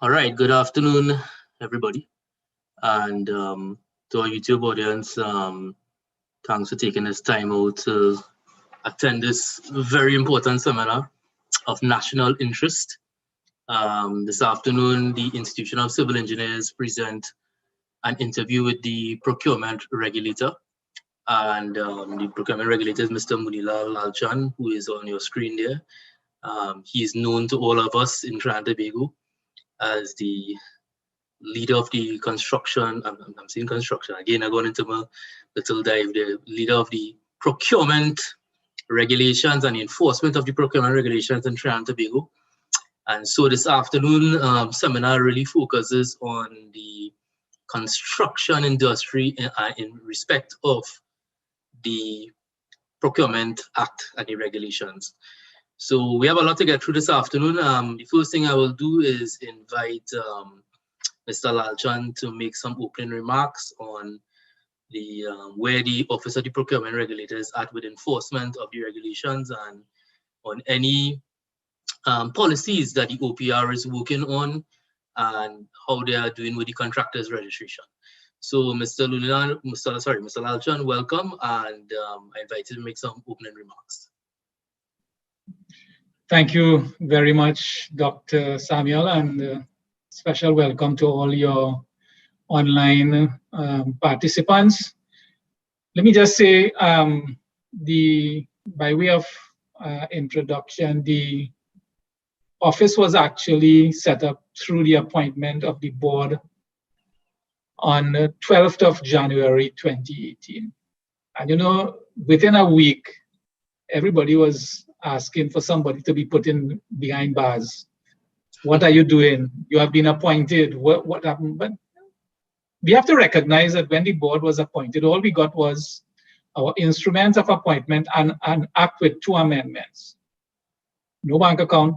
All right, good afternoon, everybody. And to our YouTube audience, thanks for taking this time out to attend this very important seminar of national interest. This afternoon, the Institution of Civil Engineers present an interview with the Procurement Regulator. And the Procurement Regulator is Mr. Munilal Lalchan, who is on your screen there. He is known to all of us in Trinidad and Tobago as the leader of the construction, I'm saying construction, again, I'm going into my little dive there, leader of the procurement regulations and enforcement of the procurement regulations in Trinidad and Tobago. And so this afternoon seminar really focuses on the construction industry in respect of the Procurement Act and the regulations. So we have a lot to get through this afternoon. The first thing I will do is invite Mr. Lalchan to make some opening remarks on the where the Office of the Procurement Regulator is at with enforcement of the regulations and on any policies that the OPR is working on and how they are doing with the contractors registration. So Mr. Lalchan, welcome, and I invite you to make some opening remarks. Thank you very much, Dr. Samuel, and special welcome to all your online participants. Let me just say, by way of introduction, the office was actually set up through the appointment of the board on the 12th of January 2018. And you know, within a week, everybody was asking for somebody to be put in behind bars. What are you doing? You have been appointed. What happened? But we have to recognize that when the board was appointed, all we got was our instruments of appointment and an act with 2 amendments. No bank account,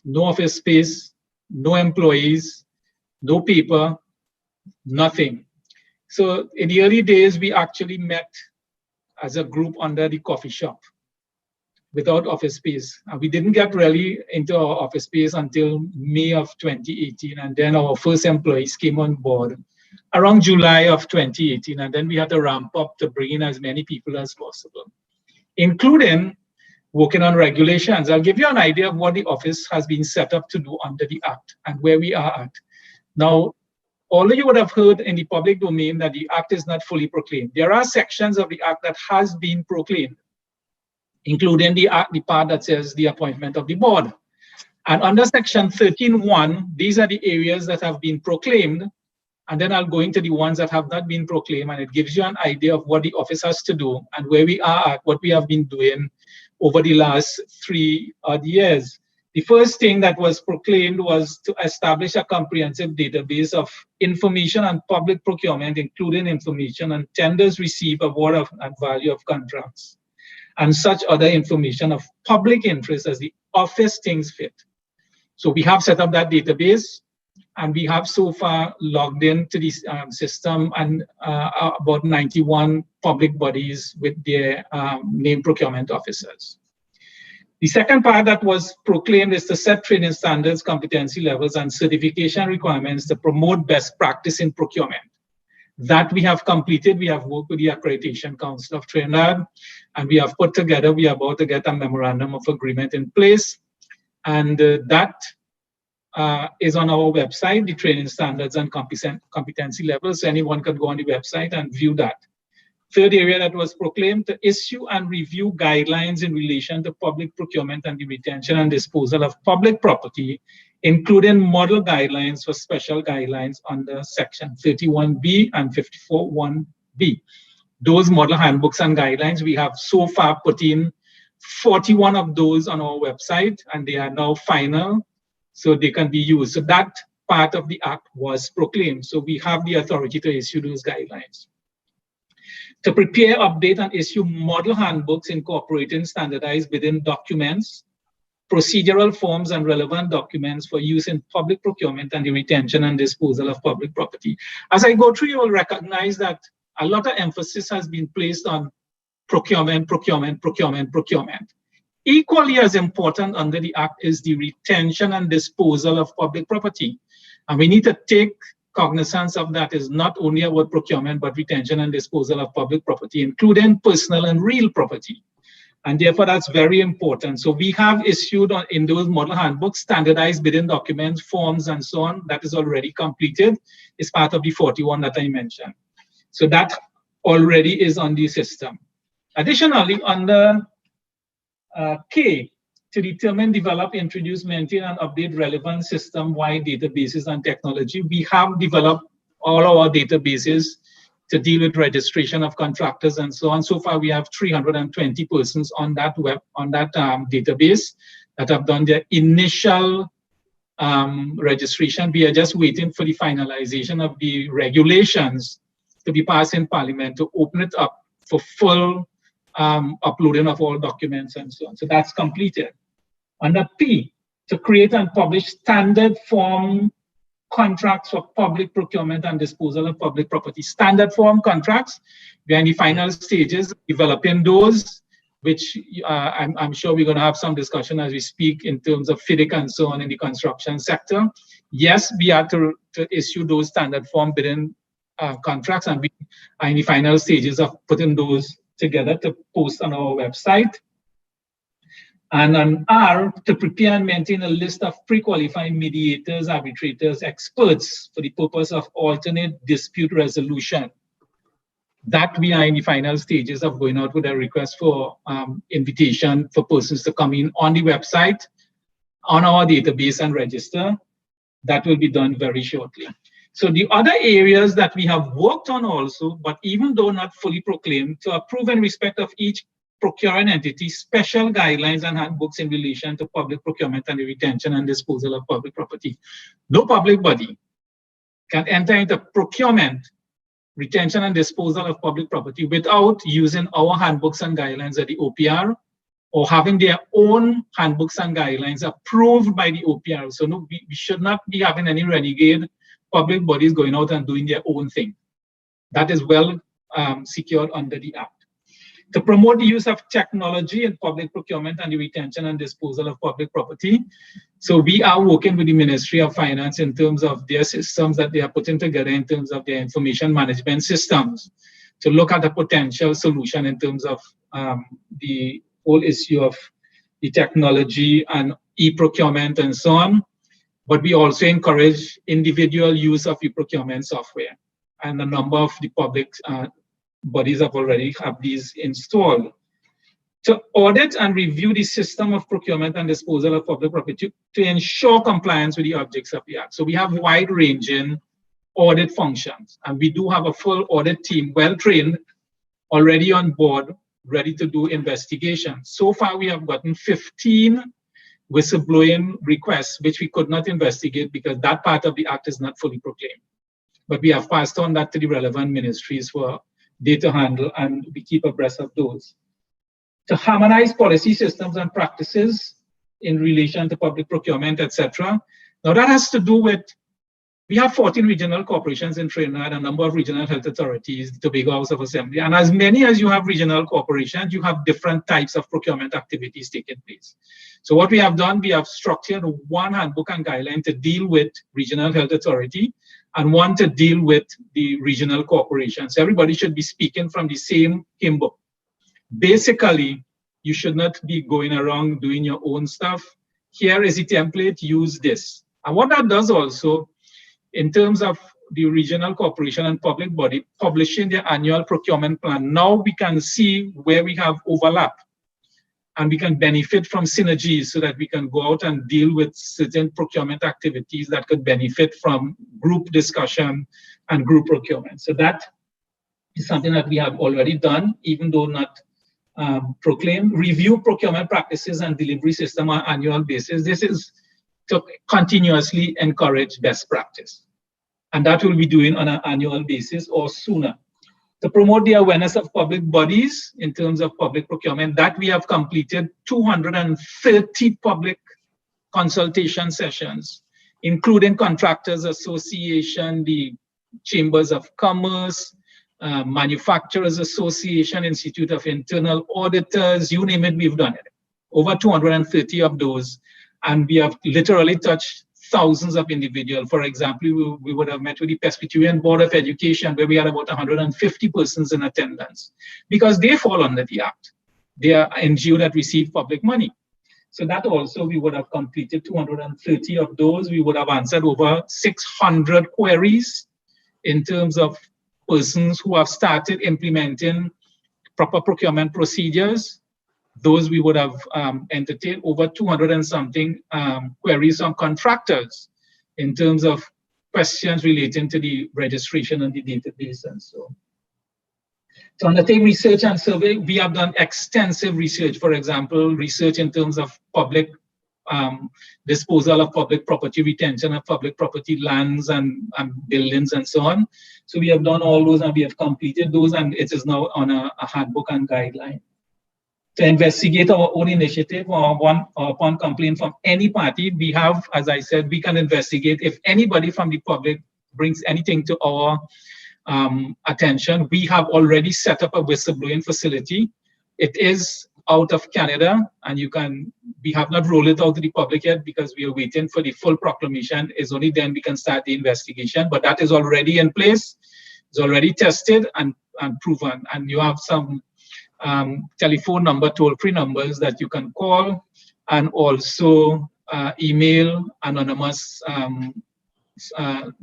no office space, no employees, no paper, nothing. So in the early days, we actually met as a group under the coffee shop without office space. And we didn't get really into our office space until May of 2018. And then our first employees came on board around July of 2018. And then we had to ramp up to bring in as many people as possible, including working on regulations. I'll give you an idea of what the office has been set up to do under the Act and where we are at. Now, all of you would have heard in the public domain that the Act is not fully proclaimed. There are sections of the Act that has been proclaimed, including the part that says the appointment of the board. And under section 13.1, these are the areas that have been proclaimed. And then I'll go into the ones that have not been proclaimed, and it gives you an idea of what the office has to do and where we are at, what we have been doing over the last 3 odd years. The first thing that was proclaimed was to establish a comprehensive database of information on public procurement, including information on tenders received, award of and value of contracts, and such other information of public interest as the office thinks fit. So we have set up that database, and we have so far logged into this system and about 91 public bodies with their named procurement officers. The second part that was proclaimed is to set training standards, competency levels, and certification requirements to promote best practice in procurement. That we have completed. We have worked with the Accreditation Council of Trinidad, and we have put together, we are about to get a memorandum of agreement in place. And that is on our website, the training standards and competency levels. Anyone can go on the website and view that. Third area that was proclaimed, to issue and review guidelines in relation to public procurement and the retention and disposal of public property, including model guidelines for special guidelines under section 31B and 54.1B. Those model handbooks and guidelines, we have so far put in 41 of those on our website, and they are now final, so they can be used. So that part of the Act was proclaimed. So we have the authority to issue those guidelines. To prepare, update, and issue model handbooks incorporating standardized bidding documents, procedural forms, and relevant documents for use in public procurement and the retention and disposal of public property. As I go through, you will recognize that a lot of emphasis has been placed on procurement, procurement, procurement, procurement. Equally as important under the Act is the retention and disposal of public property. And we need to take cognizance of that is not only about procurement, but retention and disposal of public property, including personal and real property. And therefore, that's very important. So we have issued in those model handbooks, standardized bidding documents, forms, and so on. That is already completed. It's part of the 41 that I mentioned. So that already is on the system. Additionally, under K, to determine, develop, introduce, maintain, and update relevant system-wide databases and technology, we have developed all our databases to deal with registration of contractors and so on. So far, we have 320 persons on that database that have done their initial registration. We are just waiting for the finalization of the regulations to be passed in Parliament to open it up for full uploading of all documents and so on. So that's completed. Under P, to create and publish standard form contracts for public procurement and disposal of public property. Standard form contracts, we are in the final stages developing those, which I'm sure we're going to have some discussion as we speak in terms of FIDIC and so on in the construction sector. Yes, we are to issue those standard form bidding contracts, and we are in the final stages of putting those together to post on our website. And on R, to prepare and maintain a list of pre-qualified mediators, arbitrators, experts for the purpose of alternate dispute resolution. That we are in the final stages of going out with a request for invitation for persons to come in on the website, on our database and register. That will be done very shortly. So the other areas that we have worked on also, but even though not fully proclaimed, to approve in respect of each procuring entity special guidelines and handbooks in relation to public procurement and the retention and disposal of public property. No public body can enter into procurement, retention and disposal of public property without using our handbooks and guidelines at the OPR or having their own handbooks and guidelines approved by the OPR. So no, we should not be having any renegade public bodies going out and doing their own thing. That is well secured under the Act. To promote the use of technology in public procurement and the retention and disposal of public property. So we are working with the Ministry of Finance in terms of their systems that they are putting together in terms of their information management systems to look at a potential solution in terms of the whole issue of the technology and e-procurement and so on. But we also encourage individual use of e-procurement software, and a number of the public bodies have already have these installed. To audit and review the system of procurement and disposal of public property to ensure compliance with the objects of the Act. So we have wide-ranging audit functions, and we do have a full audit team, well-trained, already on board, ready to do investigations. So far, we have gotten 15 whistleblowing requests, which we could not investigate because that part of the Act is not fully proclaimed. But we have passed on that to the relevant ministries for data handle, and we keep abreast of those. To harmonize policy systems and practices in relation to public procurement, etc. Now that has to do with, we have 14 regional corporations in Trinidad, a number of regional health authorities, the Tobago House of Assembly, and as many as you have regional corporations, you have different types of procurement activities taking place. So what we have done, we have structured one handbook and guideline to deal with regional health authority, and one to deal with the regional corporations. Everybody should be speaking from the same handbook. Basically, you should not be going around doing your own stuff. Here is the template, use this. And what that does also, in terms of the regional corporation and public body publishing their annual procurement plan, now we can see where we have overlap. And we can benefit from synergies so that we can go out and deal with certain procurement activities that could benefit from group discussion and group procurement. So that is something that we have already done, even though not proclaimed. Review procurement practices and delivery system on an annual basis. This is to continuously encourage best practice. And that we'll be doing on an annual basis or sooner. To promote the awareness of public bodies in terms of public procurement, that we have completed 230 public consultation sessions, including Contractors Association, the Chambers of Commerce, Manufacturers Association, Institute of Internal Auditors, you name it, we've done it. Over 230 of those, and we have literally touched thousands of individuals. For example, we would have met with the Presbyterian Board of Education, where we had about 150 persons in attendance, because they fall under the Act. They are NGO that receive public money. So that also, we would have completed 230 of those. We would have answered over 600 queries in terms of persons who have started implementing proper procurement procedures. Those we would have entertained over 200 and something queries on contractors in terms of questions relating to the registration and the database and so on. To undertake research and survey, we have done extensive research. For example, research in terms of public disposal of public property, retention of public property lands and buildings and so on. So we have done all those and we have completed those, and it is now on a handbook and guideline. To investigate our own initiative or upon complaint from any party, we have, as I said, we can investigate if anybody from the public brings anything to our attention. We have already set up a whistleblowing facility. It is out of Canada, and we have not rolled it out to the public yet because we are waiting for the full proclamation. It's only then we can start the investigation, but that is already in place. It's already tested and proven, and you have some telephone number, toll-free numbers that you can call, and also email anonymous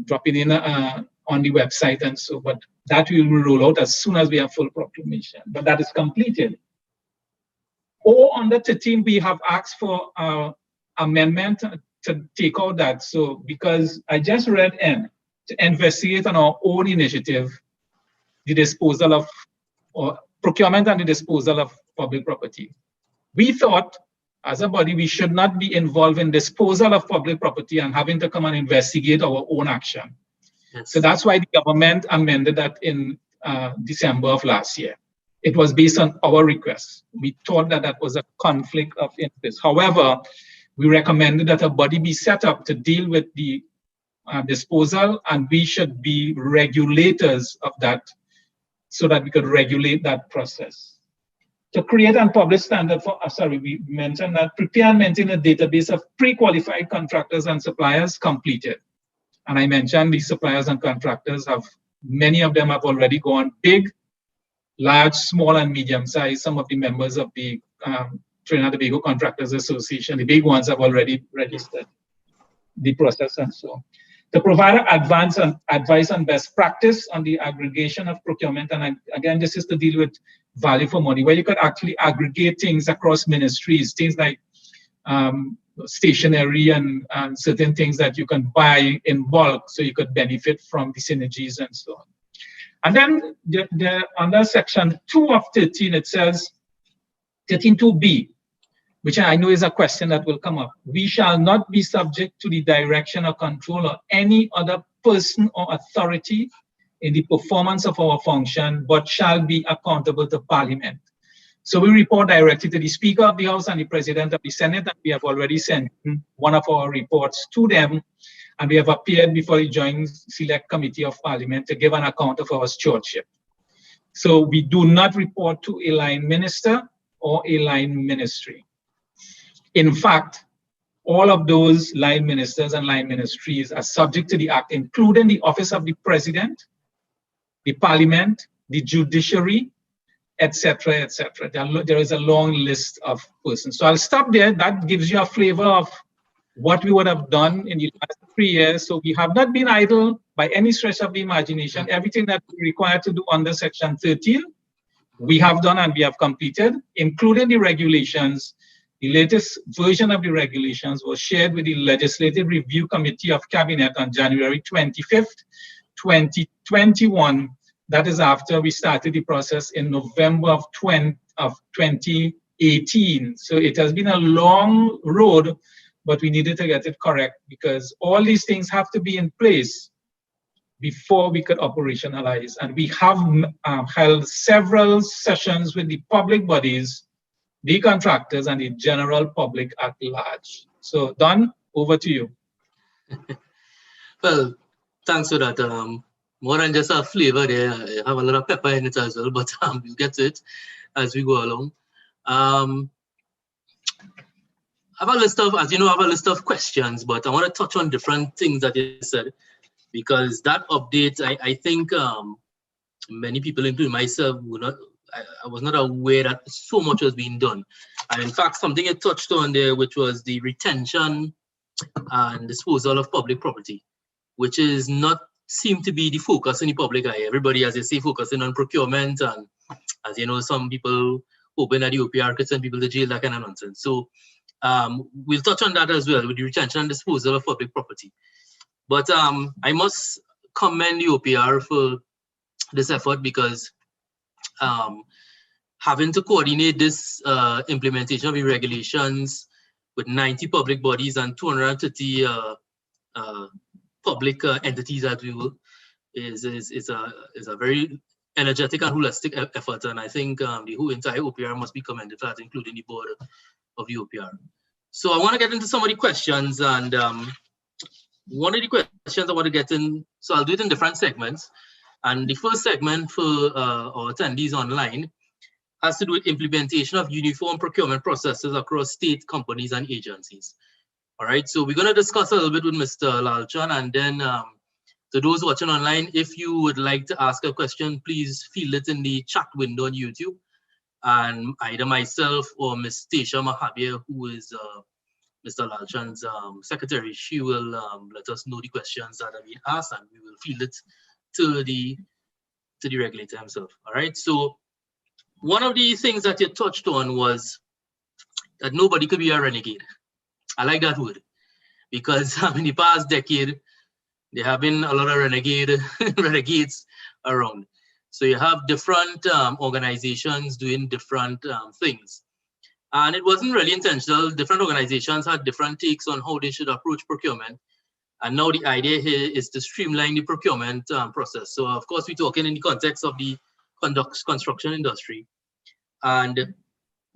dropping in on the website and so, but that we will roll out as soon as we have full proclamation, but that is completed. Or under 13, we have asked for amendment to take out that. So because I just read N, to investigate on our own initiative, the disposal of, or procurement and the disposal of public property. We thought, as a body, we should not be involved in disposal of public property and having to come and investigate our own action. Yes. So that's why the government amended that in December of last year. It was based on our request. We thought that that was a conflict of interest. However, we recommended that a body be set up to deal with the disposal, and we should be regulators of that so that we could regulate that process. To create and publish standard for, we mentioned that prepare and maintain a database of pre-qualified contractors and suppliers completed. And I mentioned these suppliers and contractors many of them have already gone big, large, small, and medium size. Some of the members of the Trinidad and Tobago Contractors Association, the big ones, have already registered the process and so on. To provide advance and advice on best practice on the aggregation of procurement. And again, this is to deal with value for money, where you could actually aggregate things across ministries, things like stationery and certain things that you can buy in bulk, so you could benefit from the synergies and so on. And then under section 2 of 13, it says, 13.2b, which I know is a question that will come up. We shall not be subject to the direction or control of any other person or authority in the performance of our function, but shall be accountable to Parliament. So we report directly to the Speaker of the House and the President of the Senate, and we have already sent one of our reports to them, and we have appeared before the Joint Select Committee of Parliament to give an account of our stewardship. So we do not report to a line minister or a line ministry. In fact, all of those line ministers and line ministries are subject to the Act, including the Office of the President, the Parliament, the Judiciary, etc., etc. There is a long list of persons. So I'll stop there. That gives you a flavor of what we would have done in the last 3 years. So we have not been idle by any stretch of the imagination. Everything that we require to do under Section 13, we have done and we have completed, including the regulations. The latest version of the regulations was shared with the Legislative Review Committee of Cabinet on January 25th, 2021. That is after we started the process in November of 2018. So it has been a long road, but we needed to get it correct because all these things have to be in place before we could operationalize. And we have held several sessions with the public bodies, the contractors, and the general public at large. So Don, over to you. Well, thanks for that. More than just a flavor there, I have a lot of pepper in it as well, but we'll get to it as we go along. I I have a list of, as you know, I have a list of questions, but I want to touch on different things that you said, because that update, I think many people, including myself, I was not aware that so much was being done. And in fact, something you touched on there, which was the retention and disposal of public property, which is not seem to be the focus in the public eye. Everybody, as they say, focusing on procurement, and as you know, some people hoping that the OPR could send people to jail, that kind of nonsense. So we'll touch on that as well, with the retention and disposal of public property. But I must commend the OPR for this effort, because having to coordinate this implementation of the regulations with 90 public bodies and 230 public entities, as we will, is a very energetic and holistic effort. And I think the whole entire OPR must be commended for that, including the board of the OPR. So I want to get into some of the questions, and one of the questions I want to get in, so I'll do it in different segments. And the first segment for our attendees online has to do with implementation of uniform procurement processes across state companies and agencies. All right, so we're going to discuss a little bit with Mr. Lalchan, and then to those watching online, if you would like to ask a question, please field it in the chat window on YouTube. And either myself or Ms. Tasha Mahabir, who is Mr. Lalchan's secretary, she will let us know the questions that have been asked, and we will field it to the regulator himself. All right, so one of the things that you touched on was that nobody could be a renegade. I like that word, because in the past decade, there have been a lot of renegades around. So you have different organizations doing different things. And it wasn't really intentional. Different organizations had different takes on how they should approach procurement. And now the idea here is to streamline the procurement process. So of course, we're talking in the context of the construction industry. And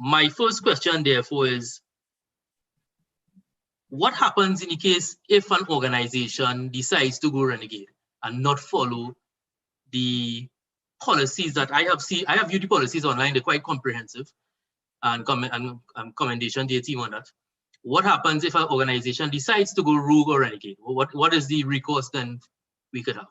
my first question, therefore, is what happens in the case if an organization decides to go renegade and not follow the policies that I have seen? I have viewed the policies online, they're quite comprehensive, and commendation to your team on that. What happens if an organization decides to go rogue or renegade? What is the recourse then we could have?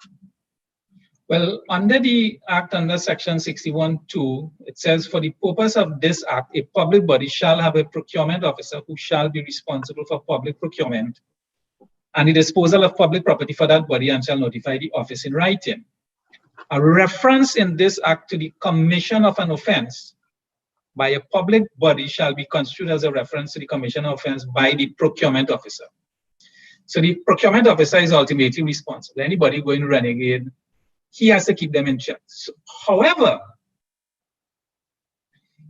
Well, under the Act, under Section 61(2), it says, for the purpose of this Act, a public body shall have a procurement officer who shall be responsible for public procurement and the disposal of public property for that body, and shall notify the office in writing. A reference in this Act to the commission of an offense by a public body shall be construed as a reference to the commission of offense by the procurement officer. So the procurement officer is ultimately responsible. Anybody going renegade, he has to keep them in check. So, however,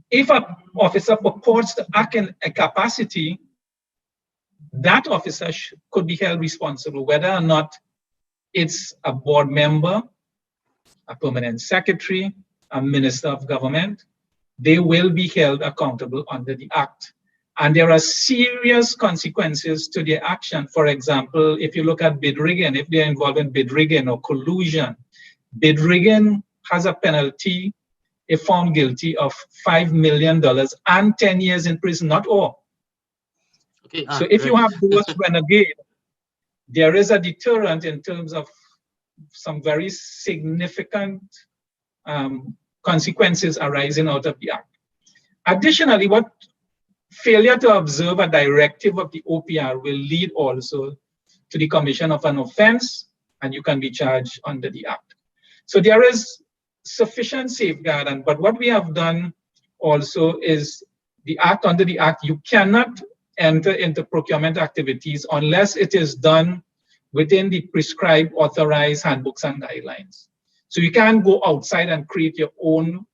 if an officer purports to act in a capacity, that officer could be held responsible, whether or not it's a board member, a permanent secretary, a minister of government. They will be held accountable under the Act. And there are serious consequences to their action. For example, if you look at bid rigging, if they're involved in bid rigging or collusion, bid rigging has a penalty if found guilty of $5 million and 10 years in prison, not all. Okay, so if you have those renegade, there is a deterrent in terms of some very significant consequences arising out of the Act. Additionally, what failure to observe a directive of the OPR will lead also to the commission of an offense, and you can be charged under the Act. So there is sufficient safeguard, but what we have done also is the Act, under the Act, you cannot enter into procurement activities unless it is done within the prescribed authorized handbooks and guidelines. So you can't go outside and create your own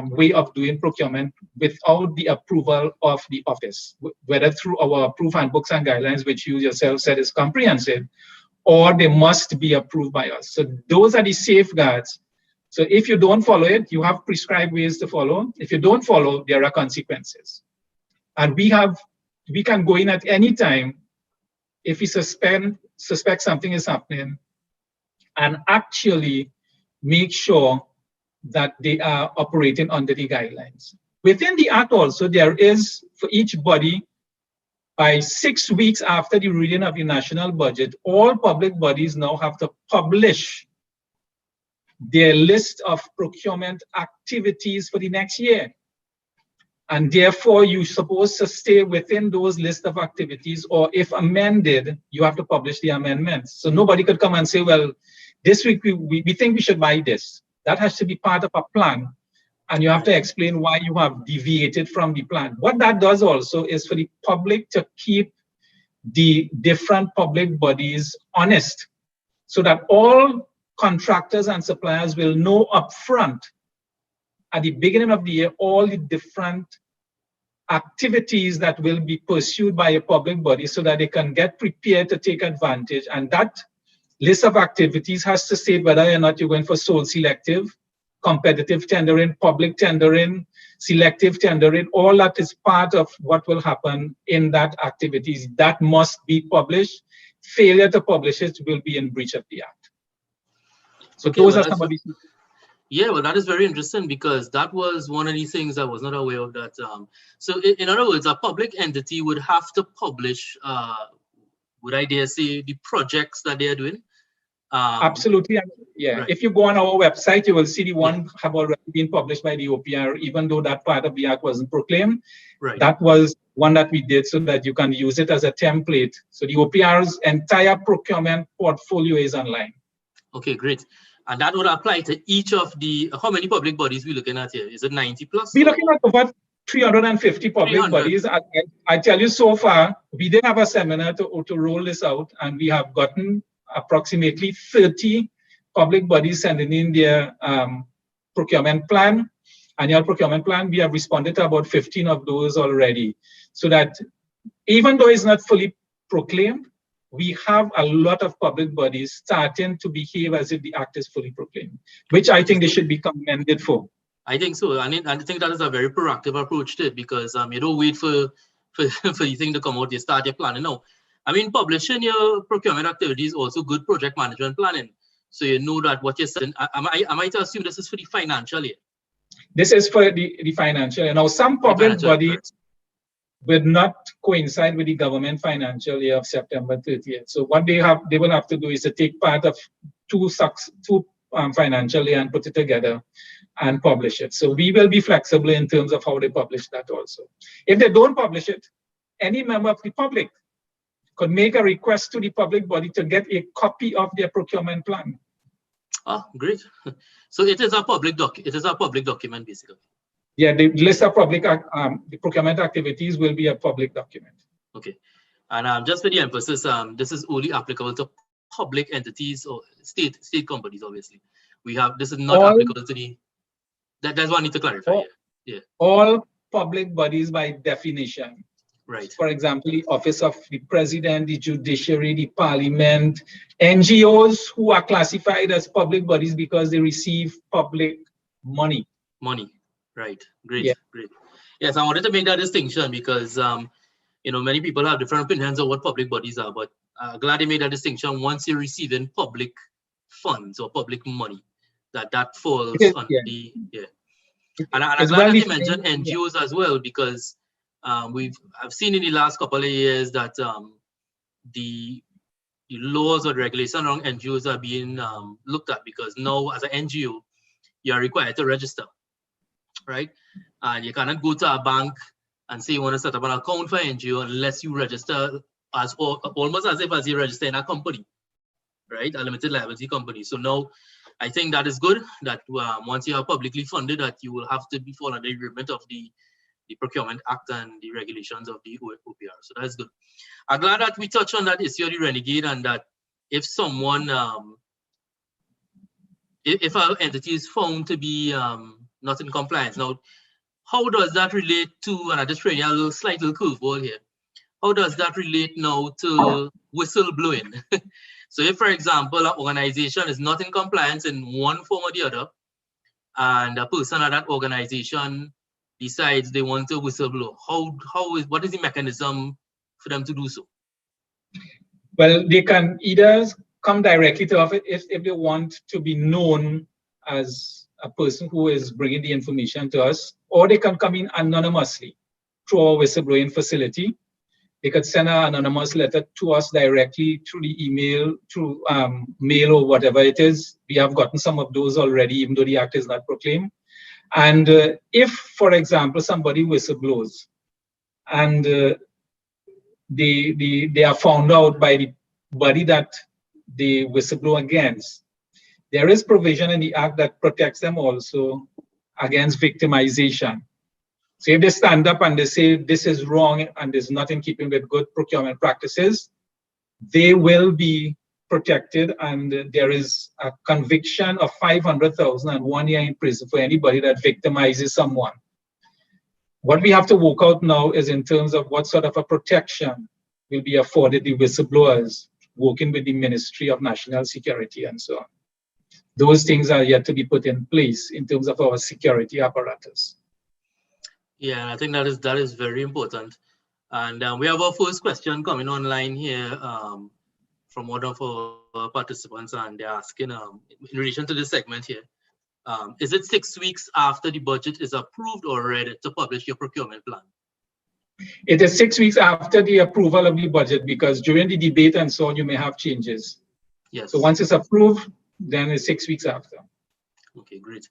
way of doing procurement without the approval of the office, whether through our approved handbooks and guidelines, which you yourself said is comprehensive, or they must be approved by us. So those are the safeguards. So if you don't follow it, you have prescribed ways to follow. If you don't follow, there are consequences. And we can go in at any time if we suspect something is happening, and actually make sure that they are operating under the guidelines. Within the Act also, there is, for each body, by 6 weeks after the reading of the national budget, all public bodies now have to publish their list of procurement activities for the next year. And therefore, you're supposed to stay within those list of activities, or if amended, you have to publish the amendments. So nobody could come and say, well, this week we think we should buy this. That has to be part of a plan. And you have to explain why you have deviated from the plan. What that does also is for the public to keep the different public bodies honest, so that all contractors and suppliers will know upfront at the beginning of the year all the different activities that will be pursued by a public body, so that they can get prepared to take advantage. And that list of activities has to state whether or not you're going for sole selective, competitive tendering, public tendering, selective tendering. All that is part of what will happen in that activities. That must be published. Failure to publish it will be in breach of the Act. So okay, those are some of the... Yeah, well, that is very interesting, because that was one of the things I was not aware of. That so in other words, a public entity would have to publish, would I dare say, the projects that they are doing. Absolutely, yeah. Right. If you go on our website, you will see the one have already been published by the OPR, even though that part of the Act wasn't proclaimed. Right. That was one that we did so that you can use it as a template. So the OPR's entire procurement portfolio is online. Okay, great. And that would apply to each of the, how many public bodies we're looking at here? Is it 90 plus? We're looking at over 350 public bodies. I tell you, so far, we did have a seminar to roll this out, and we have gotten approximately 30 public bodies sending in their procurement plan, annual procurement plan. We have responded to about 15 of those already. So that even though it's not fully proclaimed, we have a lot of public bodies starting to behave as if the Act is fully proclaimed, which I think they should be commended for. I think so. I think that is a very proactive approach to it, because you don't wait for the thing to come out, you start your planning now. I mean, publishing your procurement activities is also good project management planning. So you know that what you're saying. Am I to assume this is for the financial year? This is for the financial year. Now, some public bodies would not coincide with the government financial year of September 30th. So what they will have to do is to take part of two financial year and put it together and publish it. So we will be flexible in terms of how they publish that also. If they don't publish it, any member of the public could make a request to the public body to get a copy of their procurement plan. Oh, great. So it is a public document, basically. Yeah, the list of public the procurement activities will be a public document. Okay, and just for the emphasis, this is only applicable to public entities or state companies. Obviously, this is not applicable to the. That's what I need to clarify. Yeah. All public bodies by definition. Right. For example, the Office of the President, the Judiciary, the Parliament, NGOs who are classified as public bodies because they receive public money. Right. Great. Great. Yes, I wanted to make that distinction because many people have different opinions of what public bodies are, but glad they made that distinction. Once you're receiving public funds or public money, that falls on the And I'm glad that you mentioned NGOs as well, because I've seen in the last couple of years that the laws or the regulation around NGOs are being looked at, because now as an NGO, you are required to register. Right, and you cannot go to a bank and say you want to set up an account for NGO unless you register as almost as if you register in a company, right, a limited liability company. So now, I think that is good that once you are publicly funded, that you will have to be following the agreement of the Procurement Act and the regulations of the OPR. So that's good. I'm glad that we touched on that issue of the renegade, and that if someone, if our entity is found to be not in compliance. Now, how does that relate to, and I just throwing a slight little curveball here, how does that relate now to whistleblowing? So if, for example, an organization is not in compliance in one form or the other, and a person at that organization decides they want to whistleblow, what is the mechanism for them to do so? Well, they can either come directly to office if they want to be known as a person who is bringing the information to us, or they can come in anonymously through our whistleblowing facility. They could send an anonymous letter to us directly through the email, through mail or whatever it is. We have gotten some of those already, even though the act is not proclaimed. And if, for example, somebody whistleblows and they are found out by the body that they whistleblow against, there is provision in the act that protects them also against victimization. So if they stand up and they say this is wrong and is not in keeping with good procurement practices, they will be protected, and there is a conviction of 500,000 and 1 year in prison for anybody that victimizes someone. What we have to work out now is in terms of what sort of a protection will be afforded the whistleblowers working with the Ministry of National Security and so on. Those things are yet to be put in place in terms of our security apparatus. Yeah, I think that is very important. And we have our first question coming online here from one of our participants, and they're asking in relation to this segment here, is it 6 weeks after the budget is approved or ready to publish your procurement plan? It is 6 weeks after the approval of the budget, because during the debate and so on, you may have changes. Yes. So once it's approved, then it's 6 weeks after. Okay, great.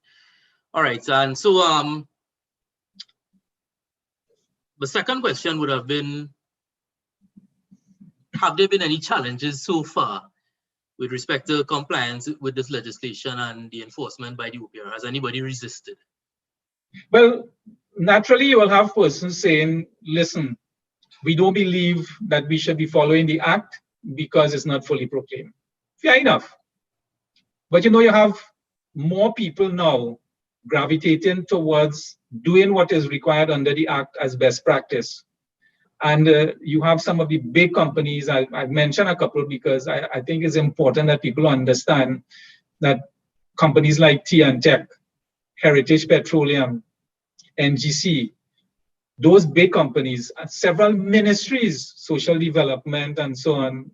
All right, and so the second question would have been, have there been any challenges so far with respect to compliance with this legislation and the enforcement by the OPR? Has anybody resisted? Well, naturally, you will have persons saying, listen, we don't believe that we should be following the act because it's not fully proclaimed. Fair enough. But you have more people now gravitating towards doing what is required under the act as best practice. And you have some of the big companies, I've mentioned a couple because I think it's important that people understand that companies like T&Tech, Heritage Petroleum, NGC, those big companies, several ministries, social development and so on,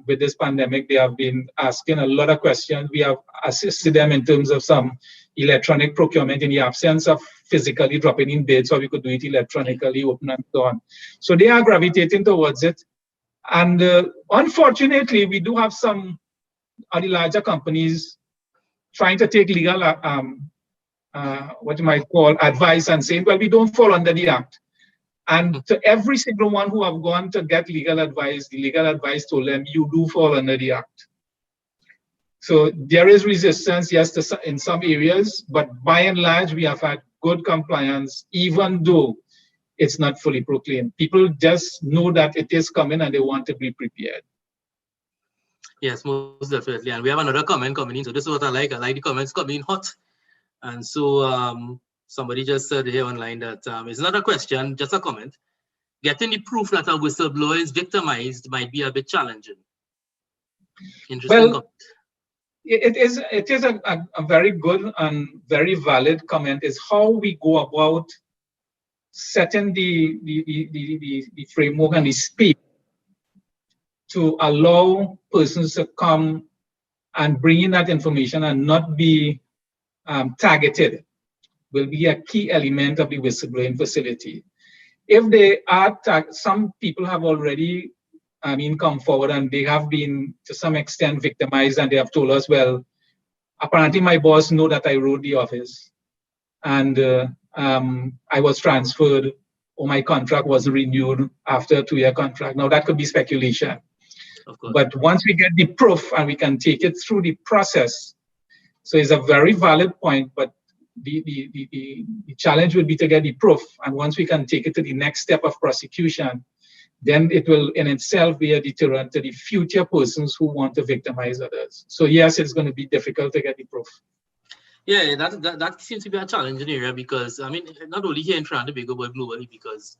with this pandemic, they have been asking a lot of questions. We have assisted them in terms of some electronic procurement in the absence of physically dropping in bids, so we could do it electronically, open and so on. So they are gravitating towards it. And unfortunately, we do have some of the larger companies trying to take legal, what you might call advice and saying, well, we don't fall under the act. And to every single one who have gone to get legal advice, the legal advice told them, you do fall under the act. So there is resistance, yes, in some areas, but by and large, we have had good compliance, even though it's not fully proclaimed. People just know that it is coming and they want to be prepared. Yes, most definitely. And we have another comment coming in. So this is what I like. I like the comments coming in hot. And so somebody just said here online that it's not a question, just a comment. Getting the proof that a whistleblower is victimized might be a bit challenging. Interesting comment. It is a very good and very valid comment. Is how we go about setting the framework and the space to allow persons to come and bring in that information and not be targeted will be a key element of the whistleblowing facility. If they are some people have already come forward and they have been to some extent victimized, and they have told us, well, apparently my boss knew that I wrote the office and I was transferred or my contract was renewed after a 2-year contract. Now that could be speculation. Of course. But once we get the proof and we can take it through the process, so it's a very valid point, but the challenge would be to get the proof. And once we can take it to the next step of prosecution, then it will in itself be a deterrent to the future persons who want to victimize others. So yes, it's going to be difficult to get the proof. Yeah, that seems to be a challenging area because, not only here in Trinidad and Tobago, but globally, because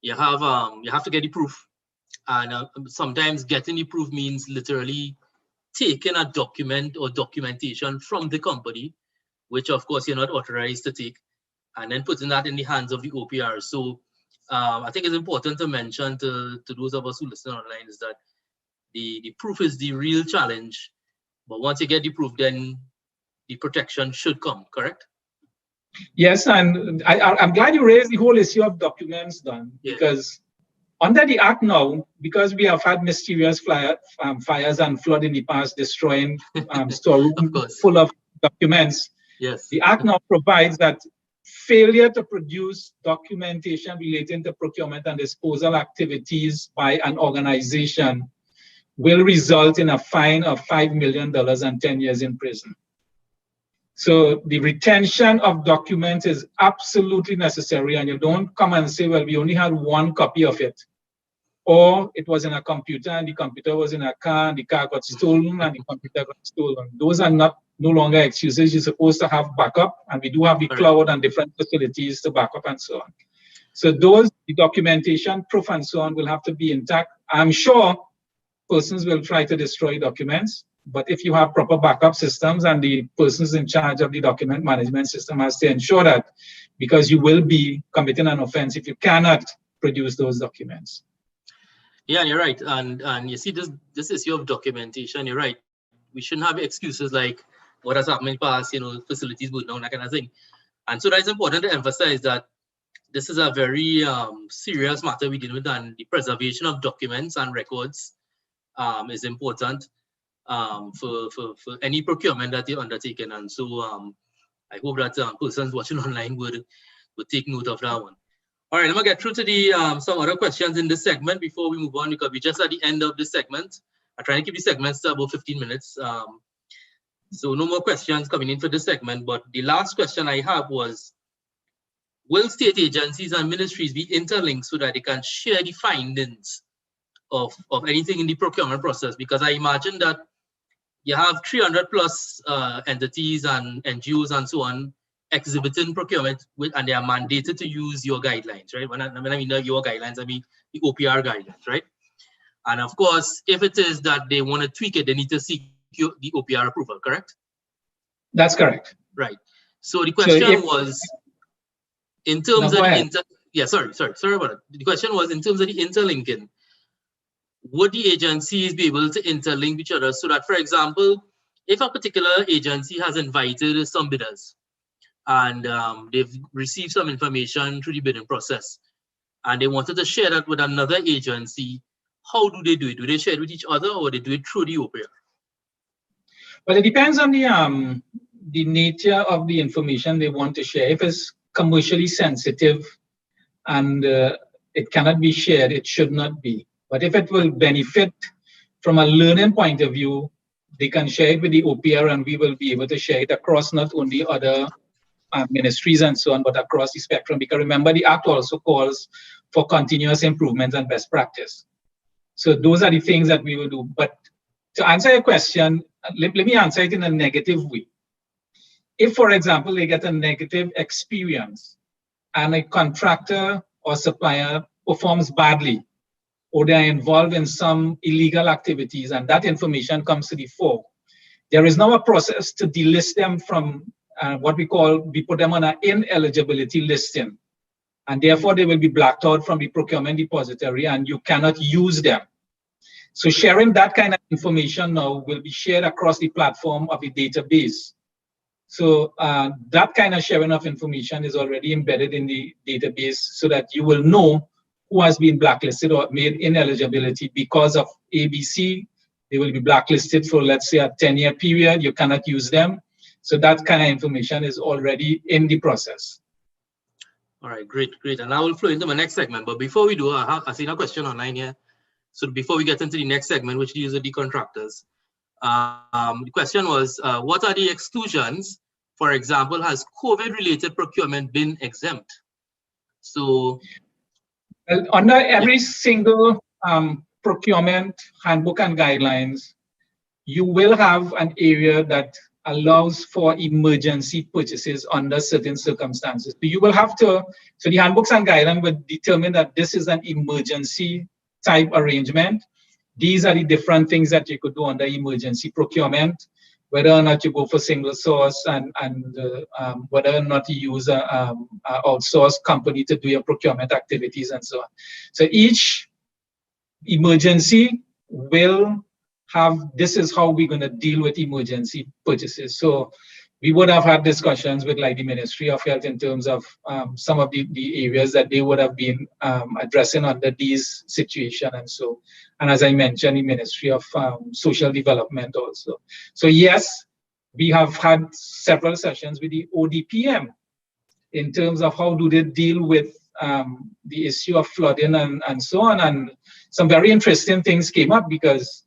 you have to get the proof. And sometimes getting the proof means literally taking a document or documentation from the company, which of course you're not authorized to take, and then putting that in the hands of the OPR. So I think it's important to mention to those of us who listen online is that the proof is the real challenge. But once you get the proof, then the protection should come, correct? Yes, and I'm glad you raised the whole issue of documents, Don, because Under the Act now, because we have had mysterious fires and flood in the past destroying storeroom full of documents, yes, the Act now provides that failure to produce documentation relating to procurement and disposal activities by an organization will result in a fine of $5 million and 10 years in prison. So the retention of documents is absolutely necessary, and you don't come and say, well, we only had one copy of it, or it was in a computer and the computer was in a car and the car got stolen and the computer got stolen. Those are no longer excuses. You're supposed to have backup, and we do have the cloud and different facilities to back up and so on. So the documentation, proof and so on will have to be intact. I'm sure persons will try to destroy documents, but if you have proper backup systems and the persons in charge of the document management system has to ensure that, because you will be committing an offense if you cannot produce those documents. Yeah, you're right. And you see this issue of documentation, you're right. We shouldn't have excuses like what has happened in the past, facilities burn down, that kind of thing. And so that's important to emphasize that this is a very serious matter we deal with, and the preservation of documents and records is important for any procurement that you're undertaking. And so I hope that persons watching online would take note of that one. All right, I'm gonna get through to the some other questions in this segment before we move on, because we're just at the end of this segment. I'm trying to keep the segments to about 15 minutes. So no more questions coming in for this segment, but the last question I have was, will state agencies and ministries be interlinked so that they can share the findings of anything in the procurement process? Because I imagine that you have 300 plus entities and NGOs and so on exhibiting procurement and they are mandated to use your guidelines, right? When I mean your guidelines, I mean the OPR guidelines, right? And of course, if it is that they want to tweak it, they need to seek the OPR approval, correct? That's correct. Right. So the question was, in terms of sorry about it. The question was, in terms of the interlinking, would the agencies be able to interlink with each other so that, for example, if a particular agency has invited some bidders and they've received some information through the bidding process and they wanted to share that with another agency, how do they do it? Do they share it with each other, or they do it through the OPR? Well, it depends on the nature of the information they want to share. If it's commercially sensitive and it cannot be shared, it should not be. But if it will benefit from a learning point of view, they can share it with the OPR, and we will be able to share it across not only other ministries and so on, but across the spectrum. Because remember, the Act also calls for continuous improvement and best practice. So those are the things that we will do. But to answer your question, let me answer it in a negative way. If, for example, they get a negative experience and a contractor or supplier performs badly, or they are involved in some illegal activities, and that information comes to the fore, there is now a process to delist them from we put them on an ineligibility listing. And therefore, they will be blacked out from the procurement depository, and you cannot use them. So sharing that kind of information now will be shared across the platform of a database. So that kind of sharing of information is already embedded in the database so that you will know who has been blacklisted or made ineligibility because of ABC. They will be blacklisted for, let's say, a 10-year period. You cannot use them. So that kind of information is already in the process. All right, great. And I will flow into my next segment. But before we do, I see a question online here. So before we get into the next segment, which deals with the contractors, the question was, what are the exclusions? For example, has COVID-related procurement been exempt? So, well, under every single procurement handbook and guidelines, you will have an area that allows for emergency purchases under certain circumstances. So you will have to, so the handbooks and guidelines will determine that this is an emergency type arrangement. These are the different things that you could do under emergency procurement, whether or not you go for single source and whether or not you use a outsourced company to do your procurement activities and so on. So each emergency will have, this is how we're going to deal with emergency purchases. So we would have had discussions with like the Ministry of Health in terms of some of the areas that they would have been addressing under these situations. And as I mentioned, the Ministry of Social Development also. So yes, we have had several sessions with the ODPM in terms of how do they deal with the issue of flooding and so on. And some very interesting things came up, because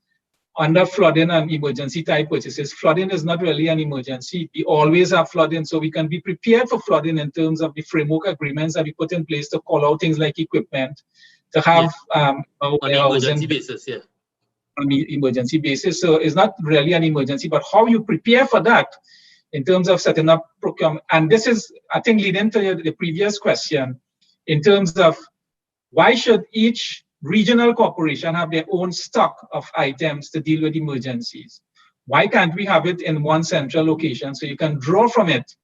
under flooding and emergency type purchases, flooding is not really an emergency. We always have flooding, so we can be prepared for flooding in terms of the framework agreements that we put in place to call out things like equipment, to have on an emergency basis, yeah. On the emergency basis. So it's not really an emergency, but how you prepare for that in terms of setting up procurement. And this is, I think, leading to the previous question in terms of why should each regional corporation have their own stock of items to deal with emergencies? Why can't we have it in one central location so you can draw from it,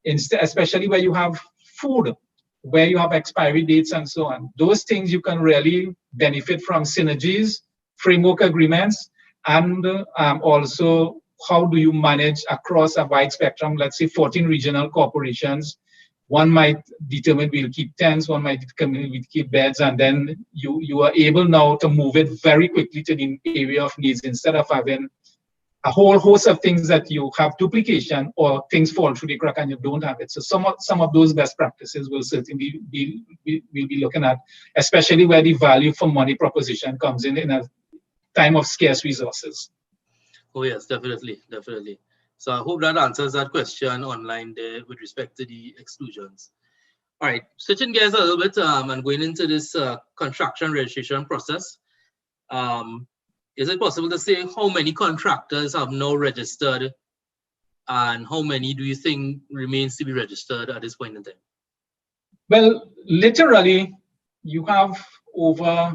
especially where you have food, where you have expiry dates and so on? Those things you can really benefit from synergies, framework agreements, and also how do you manage across a wide spectrum, let's say 14 regional corporations. One might determine we'll keep tents, one might determine we'll keep beds, and then you are able now to move it very quickly to the area of needs instead of having a whole host of things that you have duplication or things fall through the crack and you don't have it. So some of those best practices will certainly we'll be looking at, especially where the value for money proposition comes in a time of scarce resources. Oh yes, definitely. So I hope that answers that question online there with respect to the exclusions. All right, switching gears a little bit and going into this construction registration process. Is it possible to say how many contractors have now registered and how many do you think remains to be registered at this point in time? Well, literally, you have over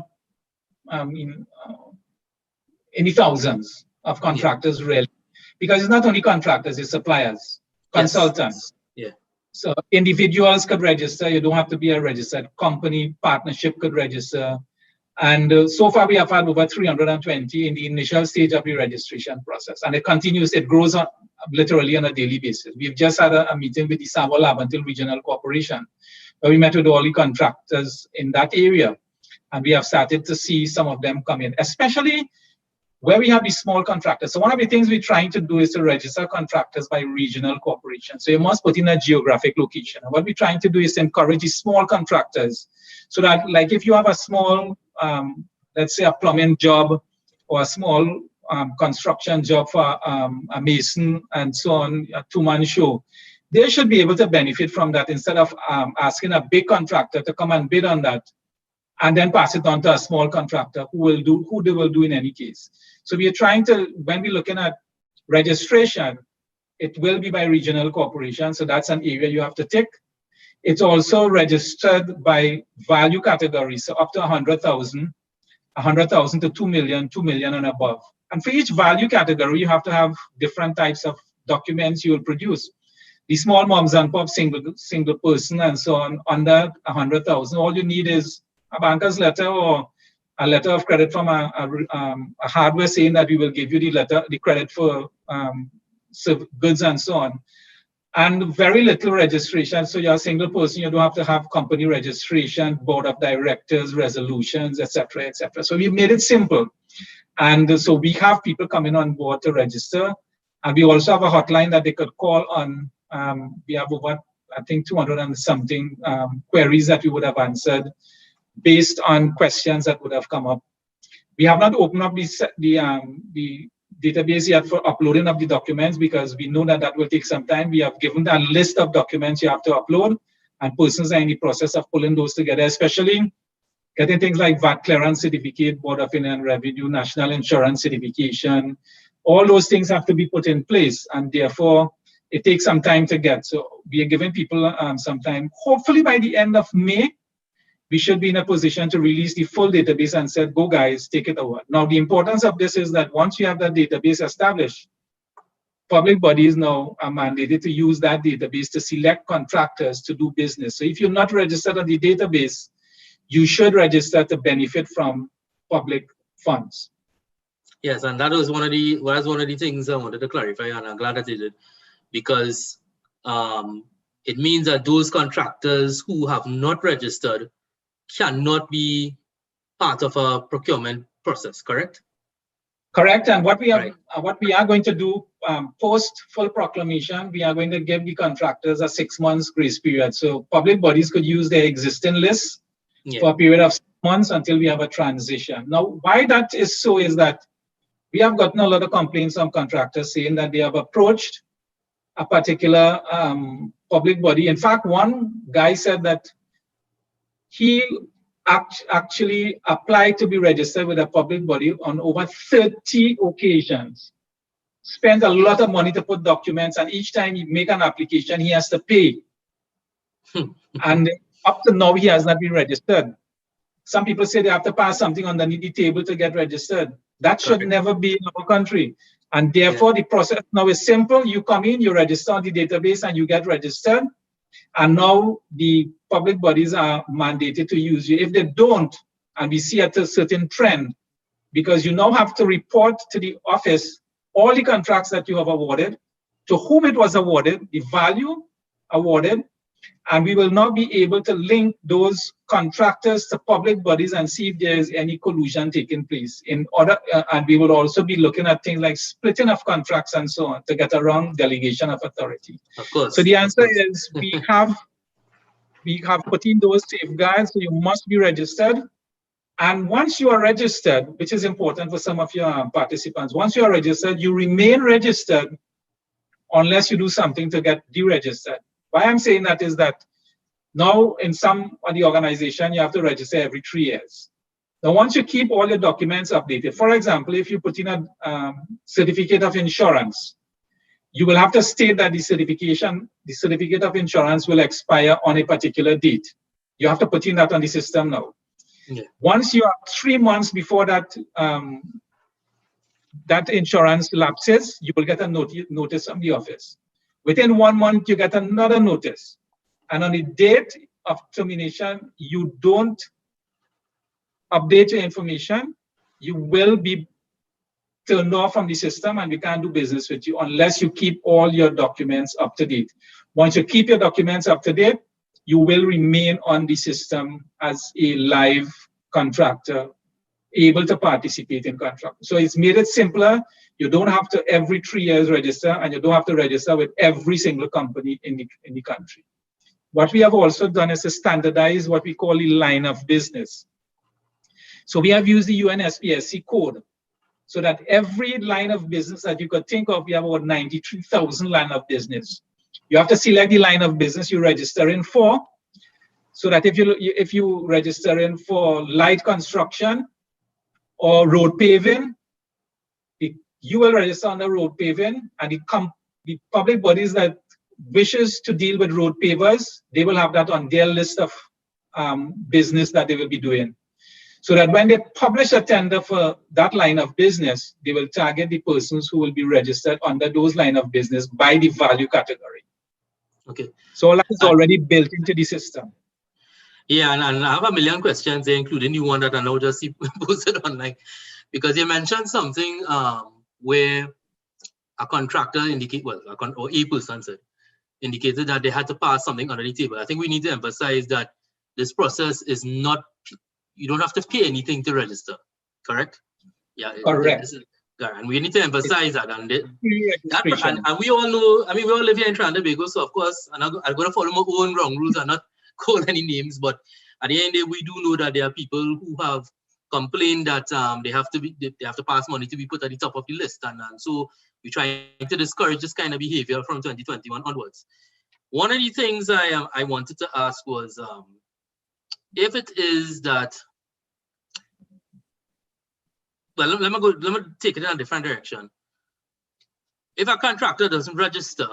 in the thousands of contractors, really. Because it's not only contractors, it's suppliers, consultants. Yes. Yeah. So individuals could register. You don't have to be a registered company. Partnership could register. And so far, we have had over 320 in the initial stage of the registration process. And it continues. It grows on literally on a daily basis. We've just had a meeting with the Savo Labantil Regional Corporation, where we met with all the contractors in that area. And we have started to see some of them come in, especially where we have these small contractors. So one of the things we're trying to do is to register contractors by regional corporation. So you must put in a geographic location. And what we're trying to do is to encourage these small contractors so that, like, if you have a small, let's say a plumbing job or a small construction job for a mason and so on, a two-man show, they should be able to benefit from that instead of asking a big contractor to come and bid on that and then pass it on to a small contractor who they will do in any case. So we are trying to, when we're looking at registration, it will be by regional corporation. So that's an area you have to tick. It's also registered by value category. So up to 100,000 to 2 million, 2 million and above. And for each value category, you have to have different types of documents you will produce. The small moms and pop single person and so on, under 100,000, all you need is a banker's letter or a letter of credit from a hardware saying that we will give you the credit for goods and so on. And very little registration. So you're a single person, you don't have to have company registration, board of directors, resolutions, etc., etc. So we've made it simple. And so we have people coming on board to register. And we also have a hotline that they could call on. We have over, I think, 200 and something queries that we would have answered based on questions that would have come up. We have not opened up the database yet for uploading of the documents because we know that that will take some time. We have given a list of documents you have to upload, and persons are in the process of pulling those together, especially getting things like VAT clearance certificate, Board of Inland Revenue, National Insurance certification. All those things have to be put in place, and therefore it takes some time to get. So we are giving people some time. Hopefully by the end of May, we should be in a position to release the full database and say, go guys, take it over. Now, the importance of this is that once you have that database established, public bodies now are mandated to use that database to select contractors to do business. So if you're not registered on the database, you should register to benefit from public funds. Yes, and that was one of the things I wanted to clarify, and I'm glad that you did. because it means that those contractors who have not registered cannot be part of a procurement process, correct? Correct. And what we are, Right. what we are going to do post full proclamation, we are going to give the contractors a 6 months grace period. So public bodies could use their existing lists for a period of 6 months until we have a transition. Now, why that is so is that we have gotten a lot of complaints from contractors saying that they have approached a particular public body. In fact, one guy said that he actually applied to be registered with a public body on over 30 occasions, spent a lot of money to put documents, and each time he make an application, he has to pay. And up to now, he has not been registered. Some people say they have to pass something underneath the table to get registered. That should never be in our country. And therefore, the process now is simple. You come in, you register on the database, and you get registered. And now the public bodies are mandated to use you. If they don't, and we see a certain trend, because you now have to report to the office all the contracts that you have awarded, to whom it was awarded, the value awarded, and we will not be able to link those contractors to public bodies and see if there is any collusion taking place. In order, and we will also be looking at things like splitting of contracts and so on to get around delegation of authority. Of course. So the answer is we have put in those safeguards. So you must be registered. And once you are registered, which is important for some of your participants, once you are registered, you remain registered unless you do something to get deregistered. Why I'm saying that is that now in some of the organization, you have to register every 3 years. Now, once you keep all your documents updated, for example, if you put in a certificate of insurance, you will have to state that the certificate of insurance will expire on a particular date. You have to put in that on the system now. Yeah. Once you are 3 months before that, that insurance lapses, you will get a notice from the office. Within 1 month, you get another notice. And on the date of termination, you don't update your information, you will be turned off from the system and we can't do business with you unless you keep all your documents up to date. Once you keep your documents up to date, you will remain on the system as a live contractor, able to participate in contract. So it's made it simpler. You don't have to every 3 years register, and you don't have to register with every single company in the country. What we have also done is to standardize what we call the line of business. So we have used the UNSPSC code so that every line of business that you could think of, we have about 93,000 line of business. You have to select the line of business you're registering for, so that if you register in for light construction or road paving, you will register under road paving, and the public bodies that wishes to deal with road pavers, they will have that on their list of business that they will be doing. So that when they publish a tender for that line of business, they will target the persons who will be registered under those line of business by the value category. Okay. So all that is already built into the system. Yeah, and I have a million questions there, including the one that I now just see posted online, because you mentioned something where a contractor indicated, well, or a person said, indicated that they had to pass something under the table. I think we need to emphasize that this process is not, you don't have to pay anything to register, correct? Yeah, correct. And we need to emphasize that. And we all know, I mean, we all live here in Trinidad and Tobago, so of course, and I'm going to follow my own wrong rules and not call any names, but at the end of the day, we do know that there are people who have complained that they have to pass money to be put at the top of the list, and so we try to discourage this kind of behavior from 2021 onwards. One of the things I wanted to ask was, if it is that, well, let me take it in a different direction. If a contractor doesn't register,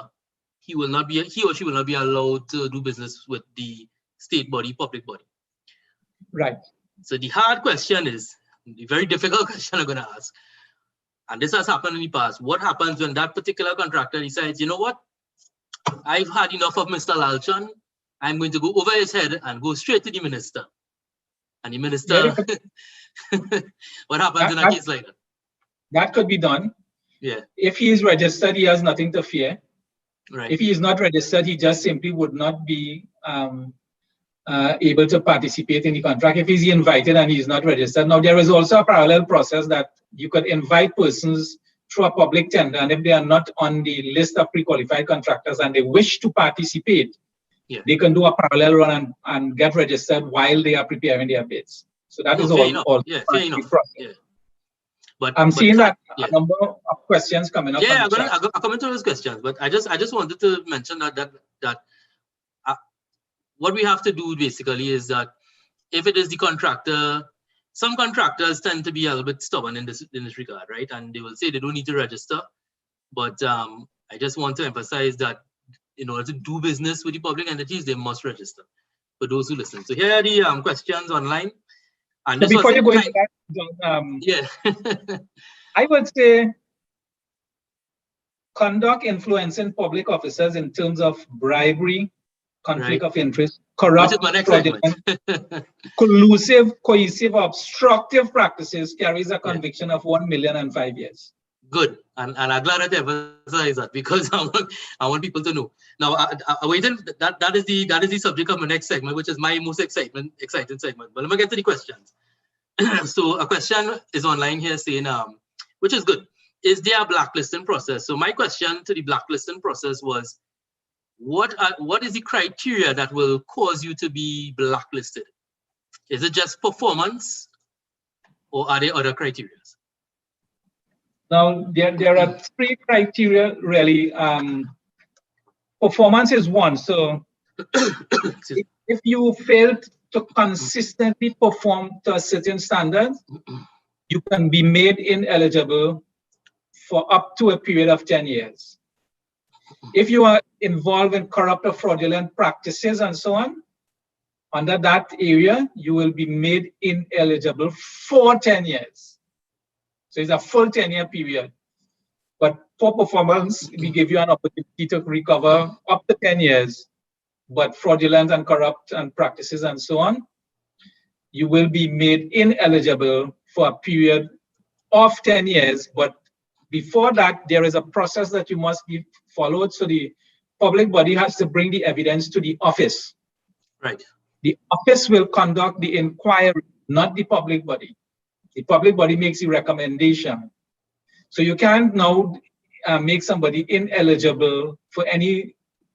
he or she will not be allowed to do business with the state body, public body. Right. So the hard question is, the very difficult question I'm going to ask, and this has happened in the past, what happens when that particular contractor decides, you know what, I've had enough of Mr. Lalchan, I'm going to go over his head and go straight to the minister. And the minister, what happens in a case like that? That could be done. Yeah. If he is registered, he has nothing to fear. Right. If he is not registered, he just simply would not be able to participate in the contract if he's invited and he's not registered. Now, there is also a parallel process that you could invite persons through a public tender, and if they are not on the list of pre-qualified contractors and they wish to participate, they can do a parallel run and get registered while they are preparing their bids. So that is all. Fair enough. Yeah. But I'm seeing that a number of questions coming up. Yeah, I'm coming to those questions, but I just wanted to mention that what we have to do basically is that if it is the contractor, some contractors tend to be a little bit stubborn in this regard, right? And they will say they don't need to register. But I just want to emphasize that in order to do business with the public entities, they must register. For those who listen, so here are the questions online. And so before you go into that, I would say conduct influencing public officers in terms of bribery, conflict of interest, corrupt, fraudulent, collusive, cohesive, obstructive practices carries a conviction of 1 million and 5 years. Good, and I'm glad that emphasize that because I want people to know. Now, I waited. That is the subject of my next segment, which is my most exciting segment. But let me get to the questions. So a question is online here saying, which is good. Is there a blacklisting process? So my question to the blacklisting process was, what is the criteria that will cause you to be blacklisted? Is it just performance, or are there other criteria? Now, there are 3 criteria really. Performance is one. So if you failed to consistently perform to a certain standard, you can be made ineligible for up to a period of 10 years. If you are involved in corrupt or fraudulent practices and so on, under that area, you will be made ineligible for 10 years. So it's a full 10-year period. But for performance, we give you an opportunity to recover up to 10 years. But fraudulent and corrupt and practices and so on, you will be made ineligible for a period of 10 years. But before that, there is a process that you must be followed. So the public body has to bring the evidence to the office. Right. The office will conduct the inquiry, not the public body. The public body makes the recommendation. So you can't now make somebody ineligible for any,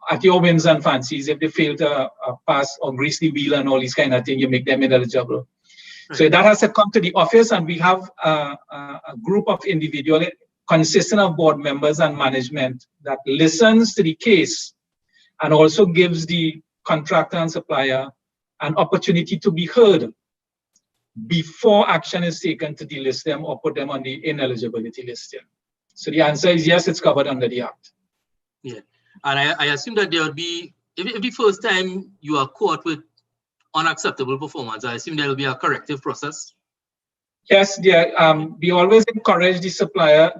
at your whims and fancies, if they fail to pass or grease the wheel and all these kind of things, you make them ineligible. Right. So that has to come to the office, and we have a group of individuals consisting of board members and management that listens to the case and also gives the contractor and supplier an opportunity to be heard before action is taken to delist them or put them on the ineligibility list. So the answer is yes, it's covered under the Act. Yeah, and I assume that there will be, if the first time you are caught with unacceptable performance, I assume there will be a corrective process. Yes, we always encourage the supplier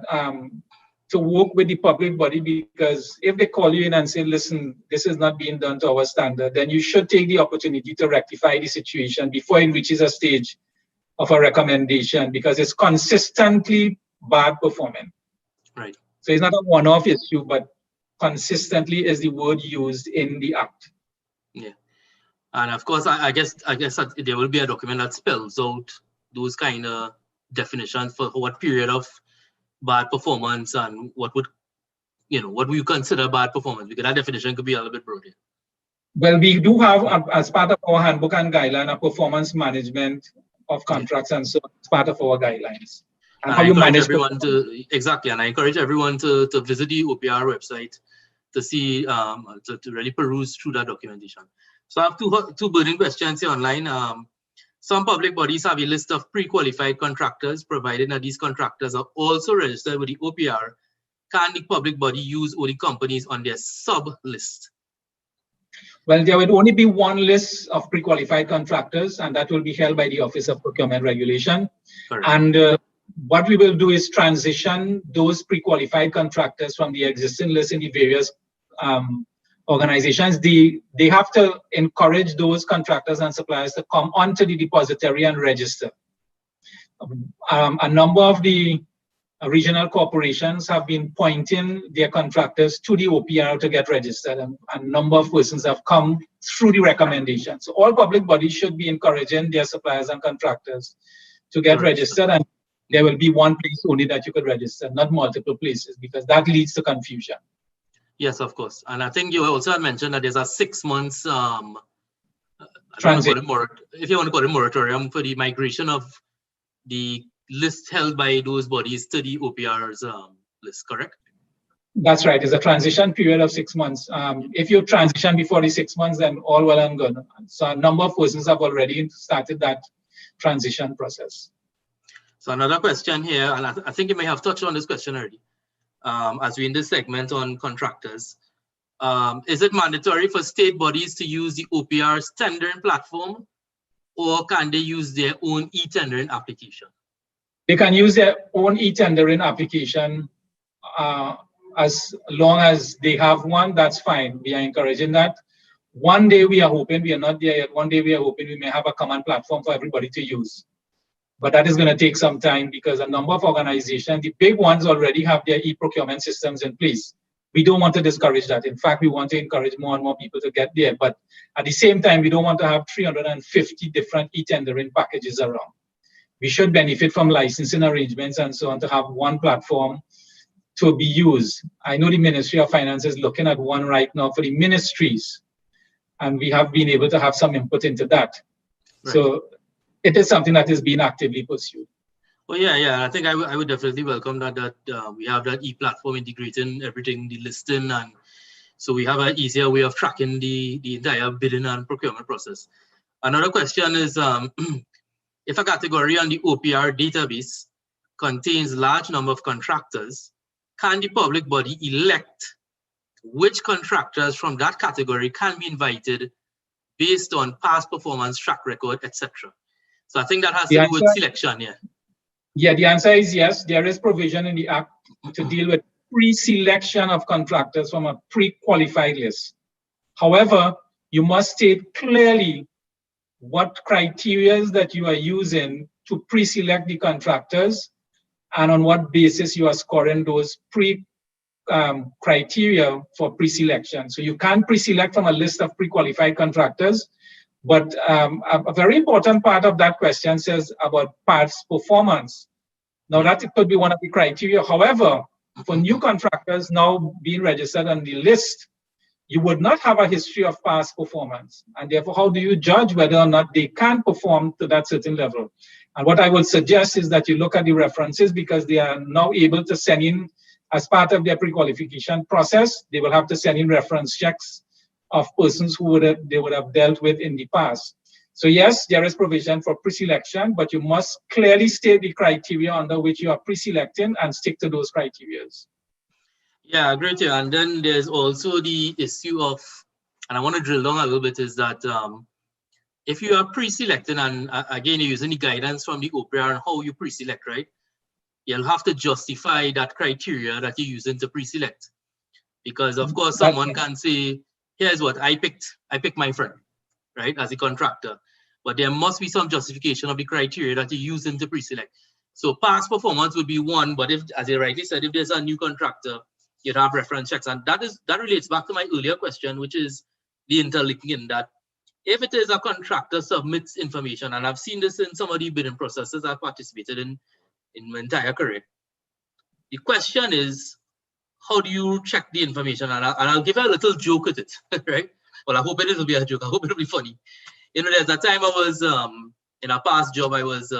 to work with the public body, because if they call you in and say, listen, this is not being done to our standard, then you should take the opportunity to rectify the situation before it reaches a stage of a recommendation, because it's consistently bad performing. Right. So it's not a one-off issue, but consistently is the word used in the Act. Yeah. And of course, I guess that there will be a document that spells out those kind of definitions for what period of bad performance and what would you consider bad performance, because that definition could be a little bit broader. Well, we do have, as part of our handbook and guideline, a performance management of contracts, and so it's part of our guidelines. And how you manage everyone to and I encourage everyone to visit the OPR website to see to really peruse through that documentation. So I have two burning questions here online. Some public bodies have a list of pre-qualified contractors, provided that these contractors are also registered with the OPR. Can the public body use all the companies on their sub-list? Well, there would only be one list of pre-qualified contractors, and that will be held by the Office of Procurement Regulation. Correct. And what we will do is transition those pre-qualified contractors from the existing list in the various organizations. They have to encourage those contractors and suppliers to come onto the depository and register. A number of the regional corporations have been pointing their contractors to the OPR to get registered, and a number of persons have come through the recommendation. So all public bodies should be encouraging their suppliers and contractors to get registered, and there will be one place only that you could register, not multiple places, because that leads to confusion. Yes, of course. And I think you also had mentioned that there's a 6 months transit. If you want to call it moratorium for the migration of the list held by those bodies to the OPR's list, correct? That's right. It's a transition period of 6 months. If you transition before the 6 months, then all well and good. So a number of persons have already started that transition process. So another question here, and I think you may have touched on this question already, as we in this segment on contractors. Is it mandatory for state bodies to use the OPR's tendering platform, or can they use their own e-tendering application? They can use their own e-tendering application as long as they have one. That's fine. We are encouraging that. One day we are hoping, we are not there yet, one day we are hoping we may have a common platform for everybody to use. But that is going to take some time because a number of organizations, the big ones already have their e-procurement systems in place. We don't want to discourage that. In fact, we want to encourage more and more people to get there. But at the same time, we don't want to have 350 different e-tendering packages around. We should benefit from licensing arrangements and so on to have one platform to be used. I know the Ministry of Finance is looking at one right now for the ministries, and we have been able to have some input into that. Right. So it is something that is being actively pursued. Well, yeah. I think I would definitely welcome that we have that e-platform integrating everything, the listing, and so we have an easier way of tracking the entire bidding and procurement process. Another question is, if a category on the OPR database contains large number of contractors, can the public body elect which contractors from that category can be invited based on past performance, track record, etc.? So I think that has to do with selection, yeah. Yeah, the answer is yes. There is provision in the Act to deal with pre-selection of contractors from a pre-qualified list. However, you must state clearly what criteria that you are using to pre-select the contractors and on what basis you are scoring those criteria for pre-selection. So you can't pre-select from a list of pre-qualified contractors, but a very important part of that question says about past performance. Now that it could be one of the criteria. However, for new contractors now being registered on the list, you would not have a history of past performance. And therefore, how do you judge whether or not they can perform to that certain level? And what I would suggest is that you look at the references, because they are now able to send in, as part of their pre-qualification process, they will have to send in reference checks of persons who they would have dealt with in the past. So yes, there is provision for pre-selection, but you must clearly state the criteria under which you are pre-selecting and stick to those criteria. Yeah, great. Yeah. And then there's also the issue of, and I want to drill down a little bit, is that if you are pre-selecting, and again, you're using the guidance from the OPR and how you pre-select, right? You'll have to justify that criteria that you're using to pre-select. Because of course, someone can say, here's what I picked my friend, right, as a contractor. But there must be some justification of the criteria that you're using to pre-select. So past performance would be one, but if, as you rightly said, if there's a new contractor, you'd have reference checks. And that relates back to my earlier question, which is the interlinking, that if it is a contractor submits information, and I've seen this in some of the bidding processes I've participated in my entire career, the question is, how do you check the information? And I'll give you a little joke with it, right? Well, I hope it will be a joke. I hope it'll be funny. You know, there's a time I was, in a past job, I was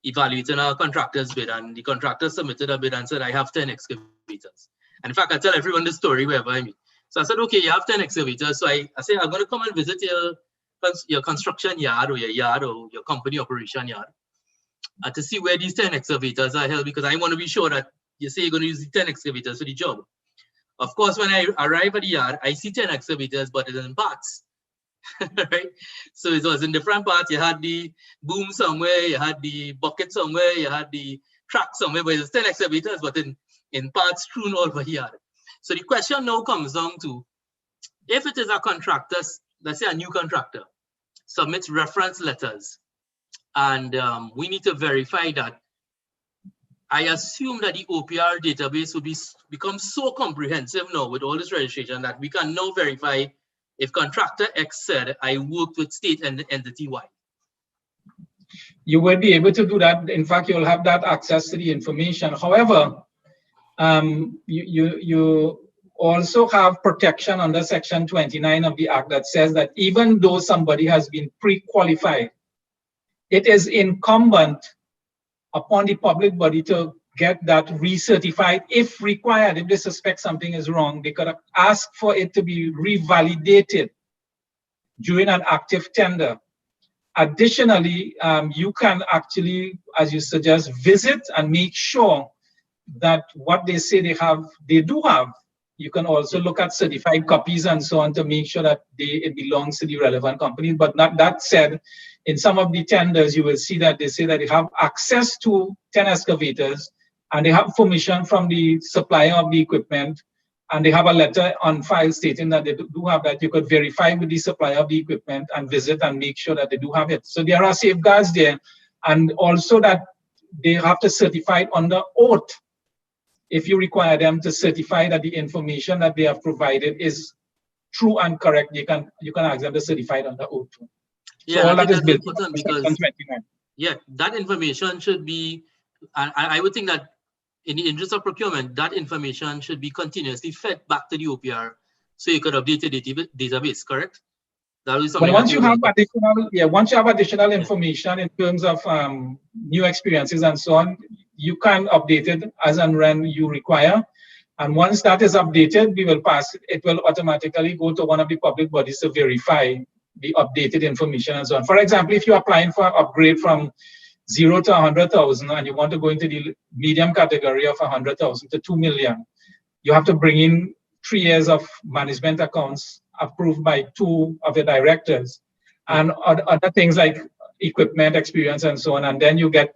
evaluating a contractor's bid, and the contractor submitted a bid and said, I have 10 excavators. And in fact, I tell everyone the story wherever I meet. So I said, okay, you have 10 excavators. So I say, I'm going to come and visit your construction yard or your company operation yard to see where these 10 excavators are held, because I want to be sure that you say you're going to use the 10 excavators for the job. Of course, when I arrive at the yard, I see 10 excavators, but it's in parts. Right? So it was in different parts. You had the boom somewhere, you had the bucket somewhere, you had the track somewhere, but it's 10 excavators, but in parts strewn all over the yard. So the question now comes down to, if it is a contractor, let's say a new contractor, submits reference letters, and we need to verify that I assume that the OPR database will become so comprehensive now with all this registration that we can now verify if contractor X said, I worked with state and entity Y. You will be able to do that. In fact, you'll have that access to the information. However, you also have protection under Section 29 of the Act that says that even though somebody has been pre-qualified, it is incumbent upon the public body to get that recertified if required. If they suspect something is wrong, they could ask for it to be revalidated during an active tender. Additionally, you can actually, as you suggest, visit and make sure that what they say they do have. You can also look at certified copies and so on to make sure that it belongs to the relevant company. But not that said, in some of the tenders, you will see that they say that they have access to 10 excavators and they have permission from the supplier of the equipment, and they have a letter on file stating that they do have that. You could verify with the supplier of the equipment and visit and make sure that they do have it. So there are safeguards there, and also that they have to certify it under oath. If you require them to certify that the information that they have provided is true and correct, you can ask them to certify it under oath. Yeah, so all that is built because yeah, that information should be, I would think that in the interest of procurement, that information should be continuously fed back to the OPR so you could update the database, correct? That is something. Well, once you have additional information in terms of new experiences and so on, you can update it as and when you require. And once that is updated, it will automatically go to one of the public bodies to verify the updated information and so on. For example, if you're applying for an upgrade from 0 to 100,000 and you want to go into the medium category of 100,000 to 2 million, you have to bring in 3 years of management accounts approved by 2 of the directors and other things like equipment experience and so on. And then you get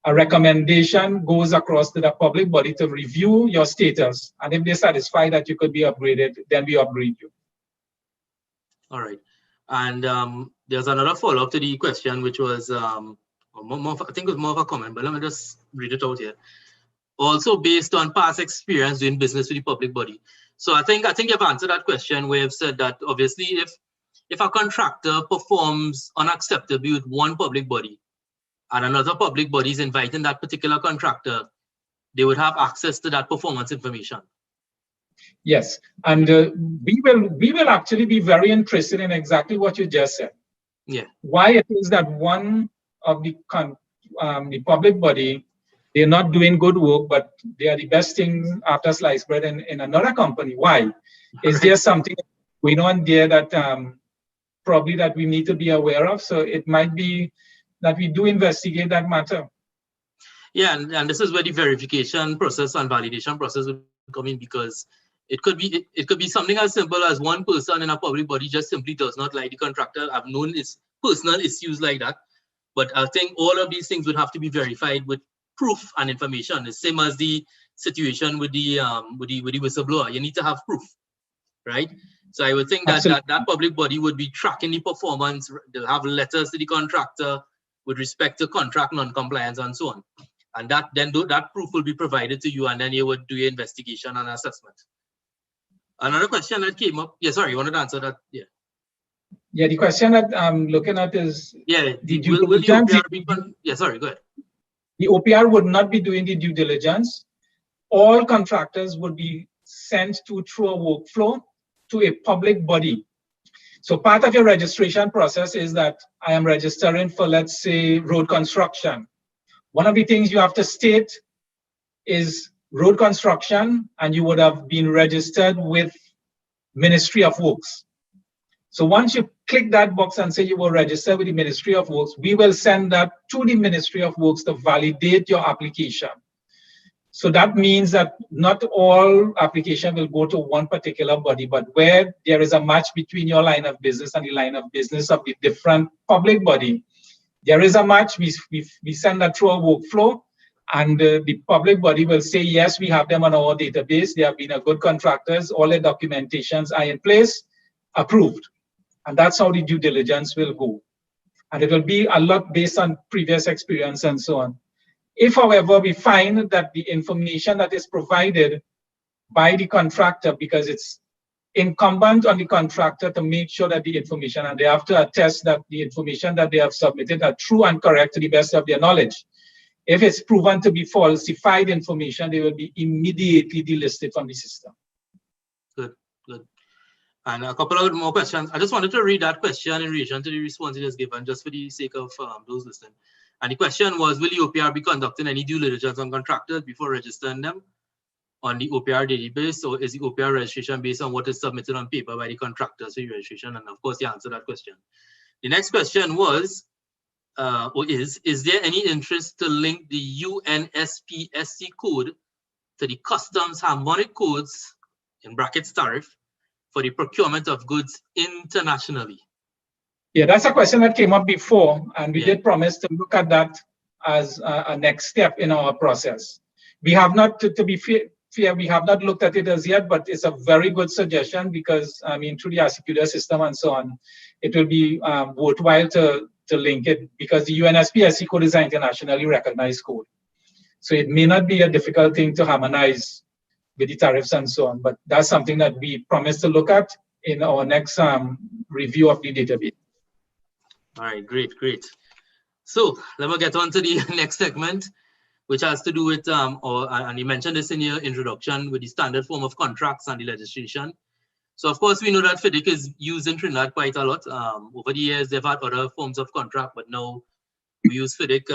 a recommendation goes across to the public body to review your status. And if they're satisfied that you could be upgraded, then we upgrade you. All right. And there's another follow-up to the question, which was, I think it was more of a comment, but let me just read it out here. Also based on past experience doing business with the public body. So I think you've answered that question where you've said that obviously if a contractor performs unacceptably with one public body and another public body is inviting that particular contractor, they would have access to that performance information. Yes, and we will actually be very interested in exactly what you just said. Yeah. Why it is that one of the public body, they're not doing good work, but they are the best thing after sliced bread in another company. Why? Is there something going on there that probably that we need to be aware of? So it might be that we do investigate that matter. Yeah, and this is where the verification process and validation process will come in, because it could be something as simple as one person in a public body just simply does not like the contractor. I've known its personal issues like that, but I think all of these things would have to be verified with proof and information. The same as the situation with the whistleblower. You need to have proof, right? So I would think that that public body would be tracking the performance. They'll have letters to the contractor with respect to contract non-compliance and so on. And that proof will be provided to you, and then you would do your investigation and assessment. Another question that came up. Yeah, sorry, you wanted to answer that? Yeah. Yeah, the question that I'm looking at is, yeah, will the OPR be yeah, sorry, go ahead. The OPR would not be doing the due diligence. All contractors would be sent through a workflow to a public body. So part of your registration process is that I am registering for, let's say, road construction. One of the things you have to state is road construction, and you would have been registered with Ministry of Works. So once you click that box and say you will register with the Ministry of Works, we will send that to the Ministry of Works to validate your application. So that means that not all application will go to one particular body, but where there is a match between your line of business and the line of business of the different public body, there is a match. We send that through a workflow, and the public body will say, yes, we have them on our database. They have been a good contractors. All their documentations are in place, approved. And that's how the due diligence will go. And it will be a lot based on previous experience and so on. If, however, we find that the information that is provided by the contractor, because it's incumbent on the contractor to make sure that the information, and they have to attest that the information that they have submitted are true and correct to the best of their knowledge. If it's proven to be falsified information, they will be immediately delisted from the system. Good, good. And a couple of more questions. I just wanted to read that question in relation to the response it has given, just for the sake of those listening. And the question was, will the OPR be conducting any due diligence on contractors before registering them on the OPR database, or is the OPR registration based on what is submitted on paper by the contractors for your registration? And of course, you answered that question. The next question was, is there any interest to link the UNSPSC code to the customs harmonic codes, in brackets tariff, for the procurement of goods internationally? Yeah, that's a question that came up before, and we did promise to look at that as a next step in our process. We have not, to be fair, we have not looked at it as yet, but it's a very good suggestion because, I mean, through the Asicuda system and so on, it will be worthwhile to link it because the UNSPSC code is an internationally recognized code. So it may not be a difficult thing to harmonize with the tariffs and so on, but that's something that we promise to look at in our next review of the database. All right, great, great. So let me get on to the next segment, which has to do with, and you mentioned this in your introduction, with the standard form of contracts and the legislation. So of course, we know that FIDIC is used in Trinidad quite a lot. Over the years, they've had other forms of contract, but now we use FIDIC,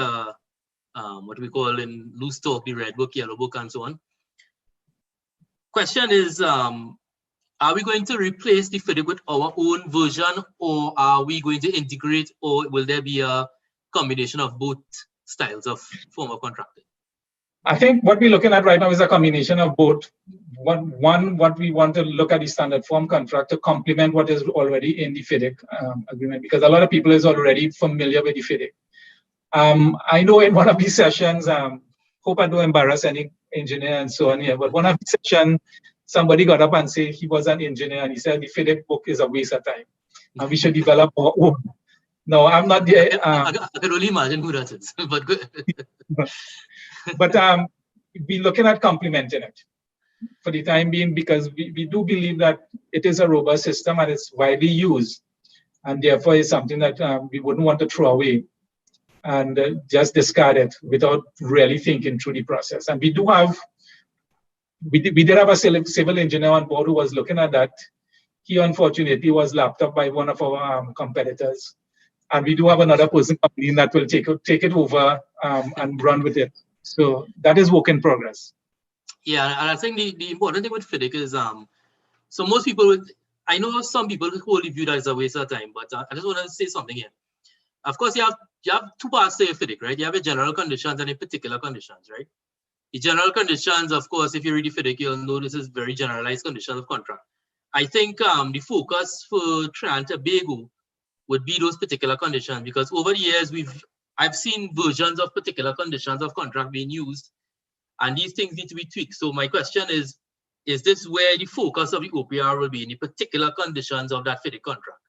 what we call in loose talk, the red book, yellow book, and so on. Question is, are we going to replace the FIDIC with our own version, or are we going to integrate, or will there be a combination of both styles of form of contracting? I think what we're looking at right now is a combination of both. One, what we want to look at the standard form contract to complement what is already in the FIDIC agreement, because a lot of people is already familiar with the FIDIC. I know in one of these sessions, hope I don't embarrass any engineer and so on here, but one of the sessions, somebody got up and said he was an engineer and he said the FIDIC book is a waste of time and we should develop our own. No, I'm not there. I can only imagine who that is, but good. But we're looking at complementing it for the time being, because we do believe that it is a robust system and it's widely used. And therefore, it's something that we wouldn't want to throw away and just discard it without really thinking through the process. And we do have, we did have a civil engineer on board who was looking at that. He unfortunately was lapped up by one of our competitors. And we do have another person coming in that will take it over and run with it. So that is work in progress. Yeah, and I think the important thing with FIDIC is, so most people, I know some people who only view that as a waste of time, but I just want to say something here. Of course, you have two parts to your FIDIC, right? You have a general conditions and a particular conditions, right? The general conditions, of course, if you read the FIDIC, you'll know this is very generalized conditions of contract. I think the focus for Trinidad and Tobago would be those particular conditions, because over the years I've seen versions of particular conditions of contract being used, and these things need to be tweaked. So my question is this where the focus of the OPR will be, in the particular conditions of that FIDIC contract?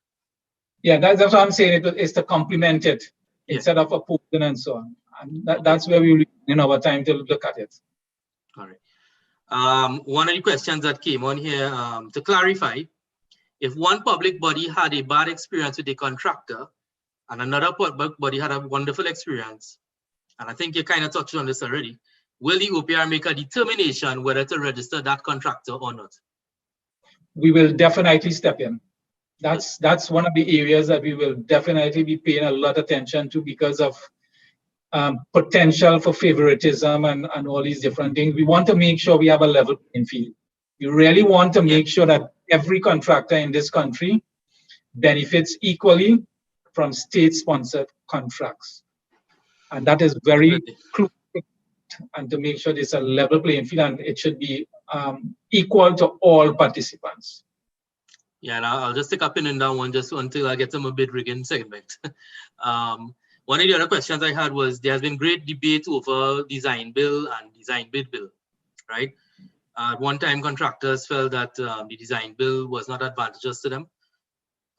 Yeah, that's what I'm saying. It's to complement it instead of opposing and so on. And that's where we will in our time to look at it. All right. One of the questions that came on here, to clarify, if one public body had a bad experience with a contractor and another public body had a wonderful experience, and I think you kind of touched on this already, will the OPR make a determination whether to register that contractor or not? We will definitely step in. That's one of the areas that we will definitely be paying a lot of attention to, because of potential for favoritism and all these different things. We want to make sure we have a level playing field. We really want to make sure that every contractor in this country benefits equally from state-sponsored contracts. And that is very crucial, and to make sure there's a level playing field and it should be equal to all participants. Yeah, and I'll just take up in that one just until I get to my bid rigging segment. One of the other questions I had was, there has been great debate over design bill and design bid bill, right? At one time, contractors felt that the design bill was not advantageous to them.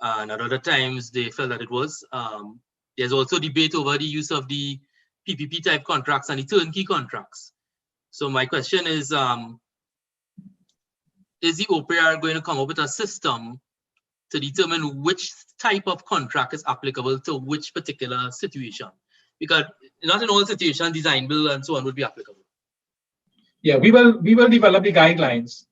And at other times, they felt that it was. There's also debate over the use of the PPP type contracts and the turnkey contracts. So my question is the OPR going to come up with a system to determine which type of contract is applicable to which particular situation? Because not in all situations, design bill and so on would be applicable. Yeah, we will develop the guidelines,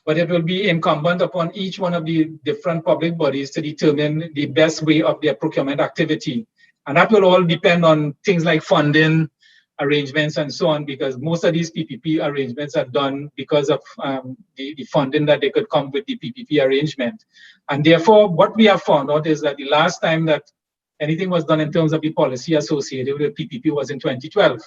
but it will be incumbent upon each one of the different public bodies to determine the best way of their procurement activity. And that will all depend on things like funding arrangements and so on, because most of these PPP arrangements are done because of the funding that they could come with the PPP arrangement. And therefore, what we have found out is that the last time that anything was done in terms of the policy associated with PPP was in 2012.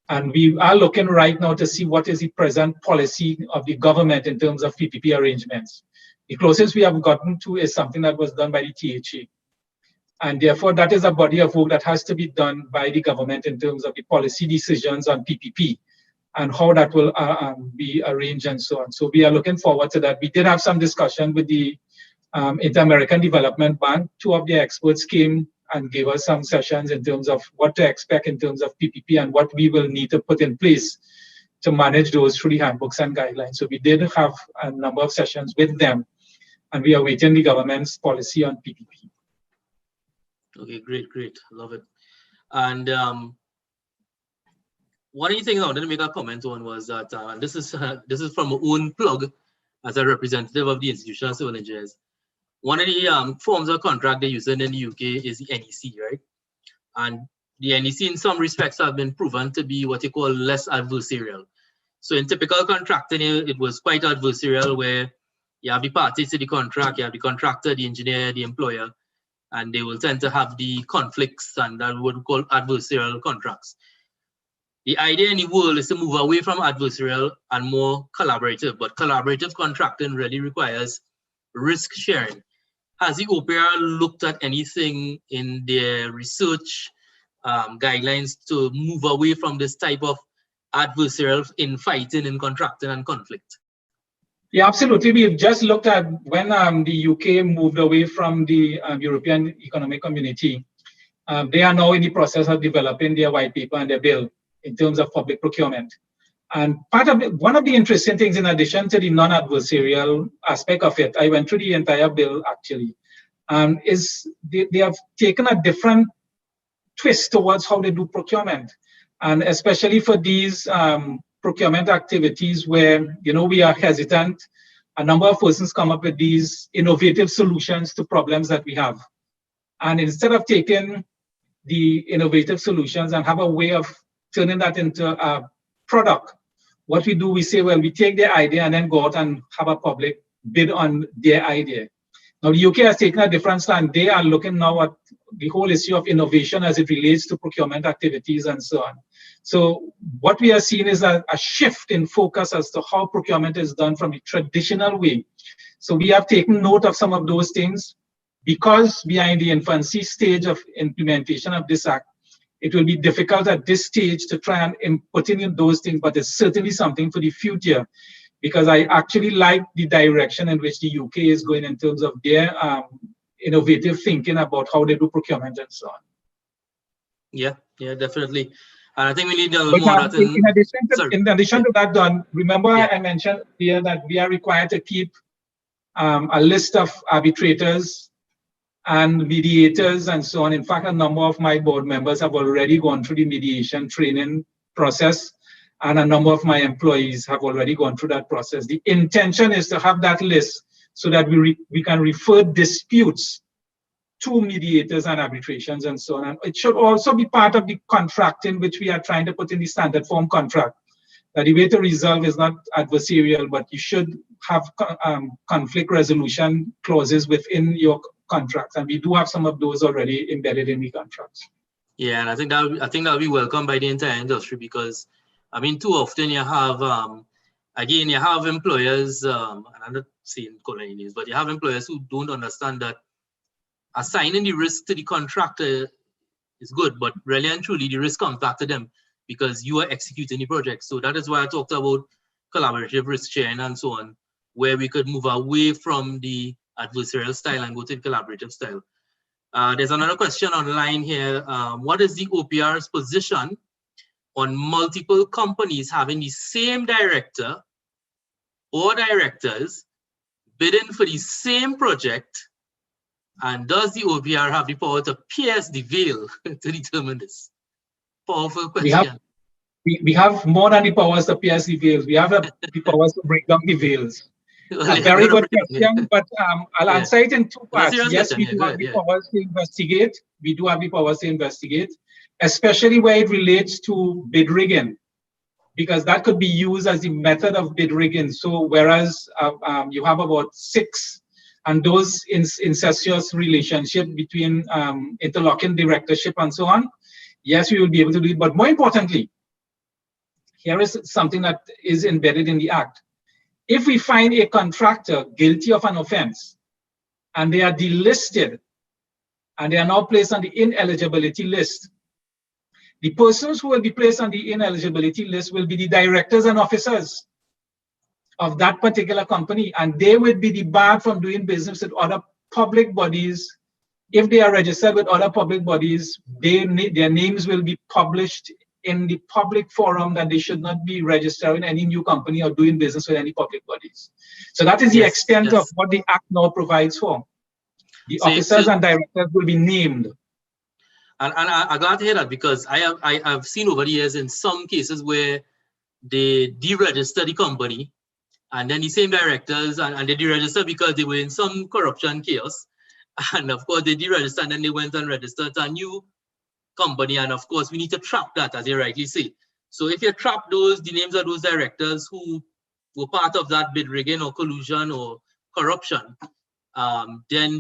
And we are looking right now to see what is the present policy of the government in terms of PPP arrangements. The closest we have gotten to is something that was done by the THA. And therefore, that is a body of work that has to be done by the government in terms of the policy decisions on PPP and how that will be arranged and so on. So we are looking forward to that. We did have some discussion with the Inter-American Development Bank. Two of the experts came and gave us some sessions in terms of what to expect in terms of PPP and what we will need to put in place to manage those through the handbooks and guidelines. So we did have a number of sessions with them, and we are waiting the government's policy on PPP. Okay, great, love it. And one of the things I wanted to make a comment on was that, and this is from my own plug as a representative of the Institution of Civil Engineers. One of the forms of contract they're using in the UK is the NEC, right? And the NEC in some respects have been proven to be what you call less adversarial. So in typical contracting, it was quite adversarial, where you have the parties to the contract, you have the contractor, the engineer, the employer, and they will tend to have the conflicts, and that what we call adversarial contracts. The idea in the world is to move away from adversarial and more collaborative, but collaborative contracting really requires risk sharing. Has the OPR looked at anything in their research guidelines to move away from this type of adversarial infighting in contracting and conflict? Yeah, absolutely. We've just looked at when the UK moved away from the European Economic Community. They are now in the process of developing their white paper and their bill in terms of public procurement. And one of the interesting things, in addition to the non-adversarial aspect of it, I went through the entire bill actually, is they have taken a different twist towards how they do procurement. And especially for these procurement activities where, we are hesitant, a number of persons come up with these innovative solutions to problems that we have. And instead of taking the innovative solutions and have a way of turning that into a product, what we do, we say, well, we take their idea and then go out and have a public bid on their idea. Now, the UK has taken a different stand. They are looking now at the whole issue of innovation as it relates to procurement activities and so on. So what we are seeing is a shift in focus as to how procurement is done from the traditional way. So we have taken note of some of those things. Because we are in the infancy stage of implementation of this act, it will be difficult at this stage to try and put in those things, but it's certainly something for the future, because I actually like the direction in which the UK is going in terms of their innovative thinking about how they do procurement and so on. Yeah, definitely. And I think we need a little more. In addition to that, Don, remember I mentioned here that we are required to keep a list of arbitrators and mediators and so on. In fact, a number of my board members have already gone through the mediation training process, and a number of my employees have already gone through that process. The intention is to have that list so that we can refer disputes to mediators and arbitrations and so on. And it should also be part of the contracting, which we are trying to put in the standard form contract, that the way to resolve is not adversarial, but you should have conflict resolution clauses within your contracts, and we do have some of those already embedded in the contracts. Yeah, and I think that'll be welcomed by the entire industry, because I mean, too often you have again, you have employers, and I'm not saying calling any names, but you have employers who don't understand that assigning the risk to the contractor is good, but really and truly the risk comes back to them because you are executing the project. So that is why I talked about collaborative risk sharing and so on, where we could move away from the adversarial style and go to the collaborative style. There's another question online here. What is the OPR's position on multiple companies having the same director or directors bidding for the same project? And does the OPR have the power to pierce the veil to determine this? Powerful question. We have more than the powers to pierce the veils. We have the powers to break down the veils. A very good question, but I'll answer it in two parts. Yes, we do have the powers to investigate. We do have the powers to investigate, especially where it relates to bid rigging, because that could be used as the method of bid rigging. So whereas you have about 6, and those incestuous relationship between interlocking directorship and so on, yes, we will be able to do it. But more importantly, here is something that is embedded in the Act. If we find a contractor guilty of an offense and they are delisted and they are now placed on the ineligibility list, the persons who will be placed on the ineligibility list will be the directors and officers of that particular company, and they would be debarred from doing business with other public bodies. If they are registered with other public bodies, their names will be published in the public forum that they should not be registering any new company or doing business with any public bodies. So that is the extent of what the Act now provides for. The officers and directors will be named. And I'm glad to hear that, because I have seen over the years in some cases where they deregister the company, and then the same directors, and they deregister because they were in some corruption chaos. And of course they deregistered, and then they went and registered a new company. And of course we need to trap that, as you rightly say. So if you trap the names of those directors who were part of that bid rigging or collusion or corruption, then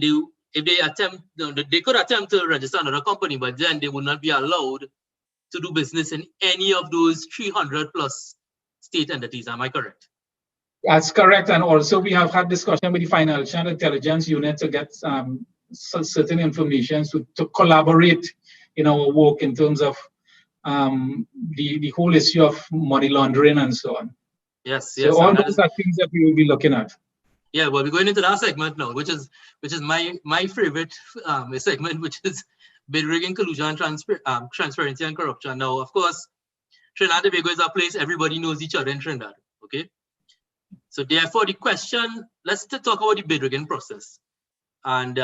if they attempt, they could attempt to register another company, but then they would not be allowed to do business in any of those 300 plus state entities. Am I correct? That's correct. And also we have had discussion with the Financial Intelligence Unit to get certain information to collaborate in our work in terms of the whole issue of money laundering and so on. Yes. So all those are things that we will be looking at. Yeah, well, we're going into that segment now, which is my favorite segment, which is bid rigging, collusion, transparency, and corruption. Now, of course, Trinidad and Tobago is a place everybody knows each other in Trinidad. Okay, so therefore the question, let's talk about the bid rigging process. And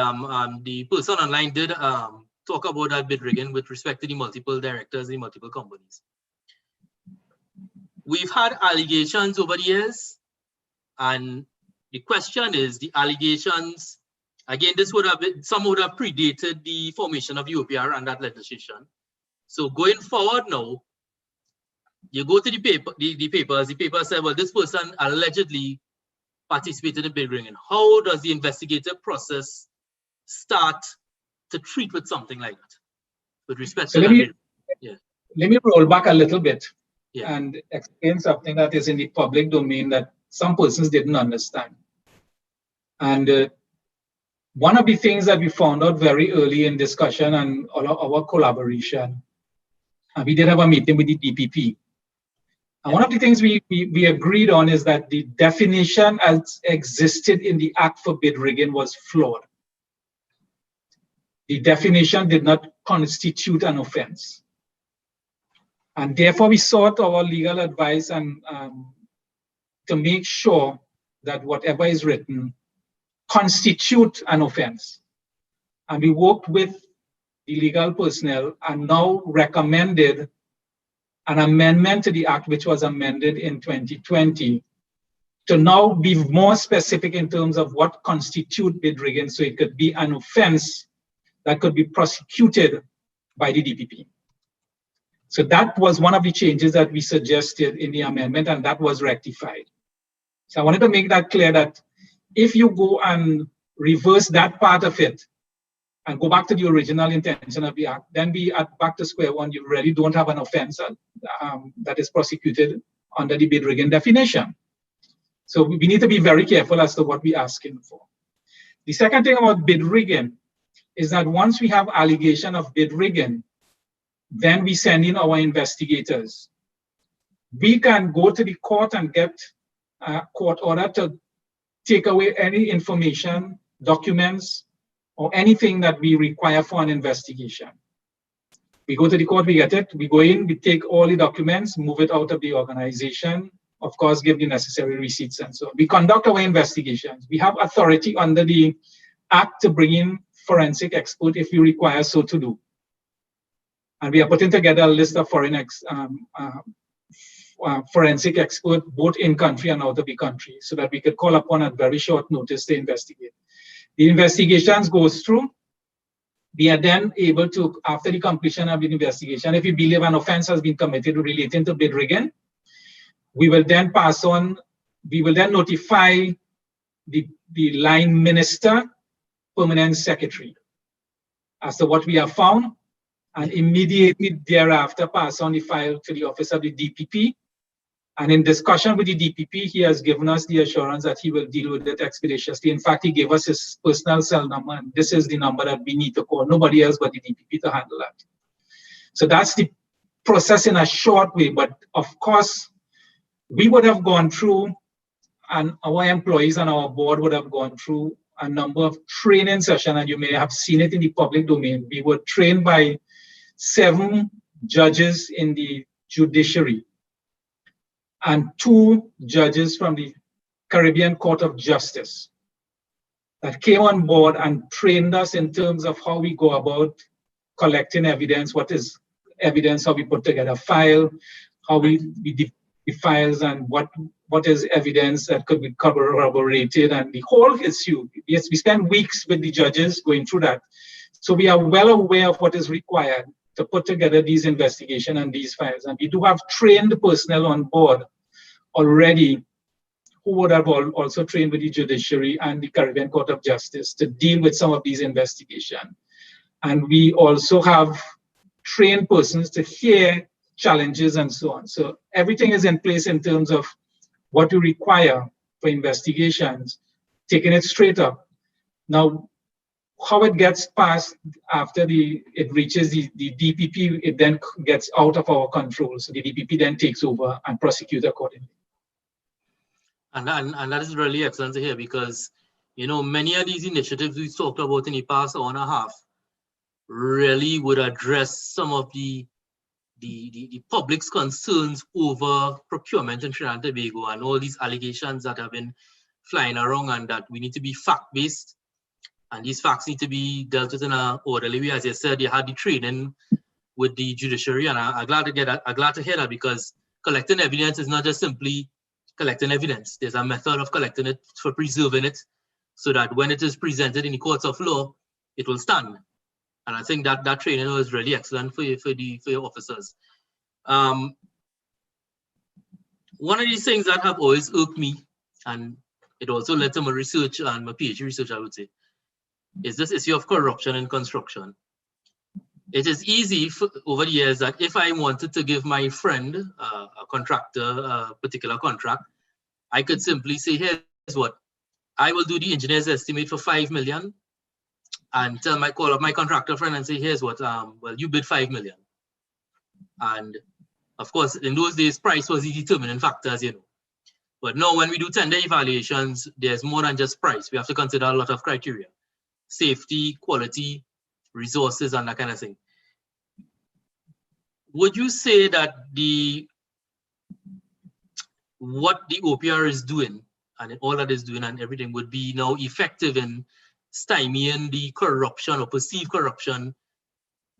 the person online did talk about that bid rigging with respect to the multiple directors in multiple companies. We've had allegations over the years, and the question is, the allegations, again, some would have predated the formation of the OPR and that legislation. So going forward now, you go to the papers, the paper said, well, this person allegedly participated in bid rigging. How does the investigative process start to treat with something like that? With respect to let me roll back a little bit and explain something that is in the public domain that some persons didn't understand. And one of the things that we found out very early in discussion and our collaboration, we did have a meeting with the DPP. And one of the things we agreed on is that the definition as existed in the Act for bid rigging was flawed. The definition did not constitute an offense. And therefore we sought our legal advice and to make sure that whatever is written constitute an offense. And we worked with the legal personnel and now recommended an amendment to the Act, which was amended in 2020, to now be more specific in terms of what constitute bid rigging, so it could be an offense that could be prosecuted by the DPP. So that was one of the changes that we suggested in the amendment, and that was rectified. So I wanted to make that clear that if you go and reverse that part of it and go back to the original intention of the Act, then we are back to square one. You really don't have an offense that is prosecuted under the bid rigging definition. So we need to be very careful as to what we're asking for. The second thing about bid rigging is that once we have allegation of bid rigging, then we send in our investigators. We can go to the court and get a court order to take away any information, documents, or anything that we require for an investigation. We go to the court, we get it, we go in, we take all the documents, move it out of the organization, of course, give the necessary receipts and so on. We conduct our investigations. We have authority under the Act to bring in forensic expert if we require so to do. And we are putting together a list of forensic experts, both in country and out of the country, so that we could call upon at very short notice to investigate. The investigations goes through. We are then able to, after the completion of the investigation, if we believe an offense has been committed relating to bid rigging, we will then notify the line minister, permanent secretary, as to what we have found, and immediately thereafter pass on the file to the office of the DPP. And in discussion with the DPP, he has given us the assurance that he will deal with it expeditiously. In fact, he gave us his personal cell number, and this is the number that we need to call. Nobody else but the DPP to handle that. So that's the process in a short way. But of course, we would have gone through, and our employees and our board would have gone through a number of training sessions, and you may have seen it in the public domain. We were trained by 7 judges in the judiciary and 2 judges from the Caribbean Court of Justice that came on board and trained us in terms of how we go about collecting evidence, what is evidence, how we put together a file, how we the files, and what is evidence that could be corroborated, and the whole issue. Yes, we spend weeks with the judges going through that. So we are well aware of what is required to put together these investigations and these files. And we do have trained personnel on board already who would have also trained with the judiciary and the Caribbean Court of Justice to deal with some of these investigations. And we also have trained persons to hear challenges and so on. So everything is in place in terms of what we require for investigations, taking it straight up. Now, how it gets passed after it reaches the DPP, it then gets out of our control. So the DPP then takes over and prosecutes accordingly. And that is really excellent to hear, because, you know, many of these initiatives we talked about in the past hour and a half really would address some of the public's concerns over procurement in Trinidad and Tobago and all these allegations that have been flying around, and that we need to be fact-based, and these facts need to be dealt with in an orderly way. As you said, you had the training with the judiciary, and I'm glad to hear that, because collecting evidence is not just simply collecting evidence. There's a method of collecting it, for preserving it, so that when it is presented in the courts of law, it will stand. And I think that training was really excellent for your officers. One of these things that have always irked me, and it also led to my research and my PhD research, I would say, is this issue of corruption in construction. It is easy over the years that if I wanted to give my friend, a contractor, a particular contract, I could simply say, here's what, I will do the engineer's estimate for 5 million, and call up my contractor friend and say, here's what, well, you bid 5 million. And of course, in those days, price was the determining factor, as you know. But now when we do tender evaluations, there's more than just price. We have to consider a lot of criteria: safety, quality, resources, and that kind of thing. Would you say that what the OPR is doing, and all that is doing and everything, would be now effective in stymieing the corruption or perceived corruption,